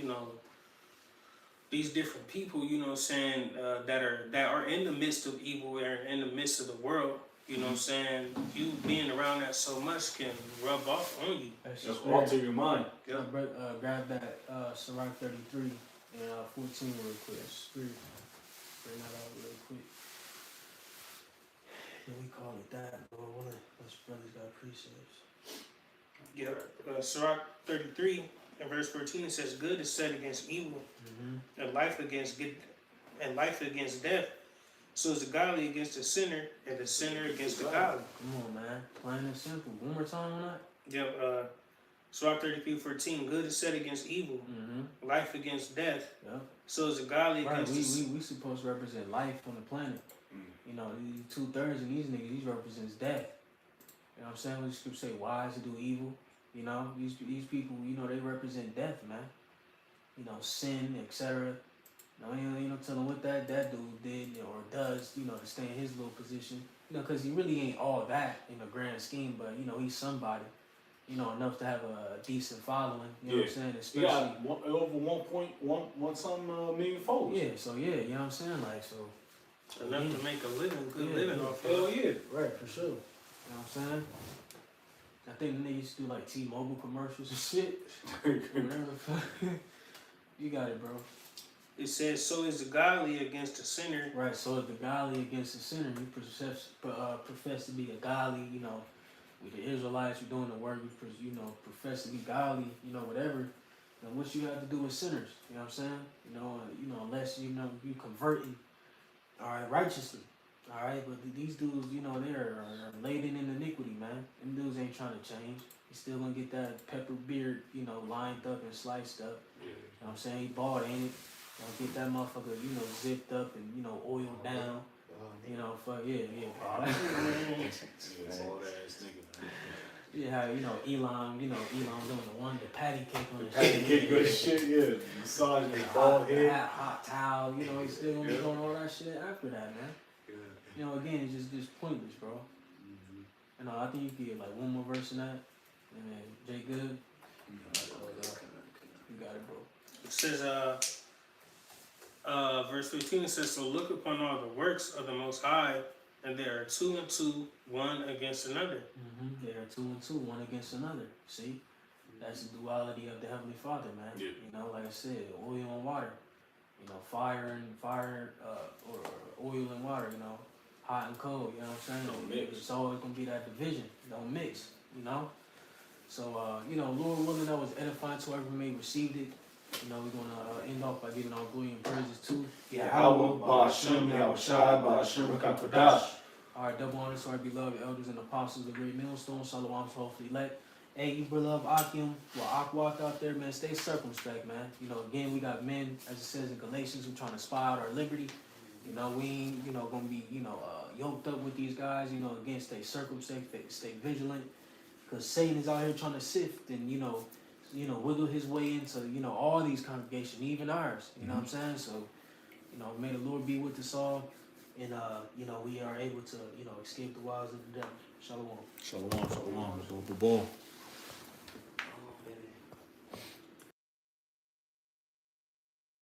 these different people, that are in the midst of evil, or in the midst of the world, you being around that so much can rub off on you. Just alter your mind. Yeah. Grab that Sirach 33 and 14 real quick. Spirit, bring that out real quick. Yeah, we call it that, bro. One of us brothers got precepts. Yeah, Sirach 33 and verse 14, it says, "Good is set against evil, and life against death. So is the godly against the sinner, and the sinner against the godly." Come on, man. Plain and simple. One more time on that. Yeah, Sirach 33:14, "Good is set against evil, life against death. Yeah. So is the godly Right, against we supposed to represent life on the planet. These 2/3 of these niggas, these represents death. You know what I'm saying? When the scripture say wise to do evil, these people, they represent death, man. you know, sin, etc. You know, telling what that dude did or does, you know, to stay in his little position. You know, because he really ain't all that in the grand scheme, but, you know, he's somebody, you know, enough to have a decent following, you know what I'm saying? He got over 1.1 million followers. Yeah, so yeah, you know what I'm saying? Like, so. Enough to make a living, good living off of. Hell yeah. Right, for sure. You know what I'm saying? I think the niggas used to do like T-Mobile commercials and shit. Whatever the fuck. You got it, bro. It says, so is the godly against the sinner. Right, so if the godly against the sinner, you profess to be a godly, you know, with the Israelites, you're doing the work, you know, profess to be godly, you know, whatever. Then what you have to do with sinners, you know what I'm saying? You know, unless, you know, you converting, all right, righteously, all right? But these dudes, you know, they are laden in iniquity, man. Them dudes ain't trying to change. You still gonna get that pepper beard, you know, lined up and sliced up. You know what I'm saying? He bald, ain't it? Get that motherfucker, you know, zipped up and, you know, oiled down. You know, fuck, yeah. Old ass nigga, man. Yeah, how, you know, Elon doing the patty cake on the Patty cake good shit, yeah. Massage his bald head. Hot towel, you know, he's still gonna be doing all that shit after that, man. You know, again, it's just pointless, bro. You know, I think you could get like one more verse in that, and then Jay Good. You got it, bro. It says, verse 15, it says, so look upon all the works of the Most High, and there are 2 and 2, one against another. There are 2 and 2, one against another. See? That's the duality of the Heavenly Father, man. Yeah. You know, like I said, oil and water. You know, fire, or oil and water, you know, hot and cold, you know what I'm saying? Don't mix. It's always going to be that division. Don't mix, you know? So, you know, Lord willing, that was edifying to whoever may received it. You know, we're going to end off by giving all glory and praises to Yahweh, Ba'ashem, Yahushai, Ba'ashem, Rakatodash. All right, double honors to our beloved elders and apostles of the great millstone. Shalom to hopefully elect. Hey, you beloved Akim, Akwak out there, man, stay circumspect, man. You know, again, we got men, as it says in Galatians, who trying to spy out our liberty. You know, we ain't, you know, going to be, you know, yoked up with these guys. You know, again, stay circumspect, stay vigilant. Because Satan is out here trying to sift and, you know, wiggle his way into, you know, all these congregations, even ours. You know what I'm saying? So, you know, may the Lord be with us all. And, you know, we are able to, you know, escape the wiles of the devil. Shalom. Shalom, shalom.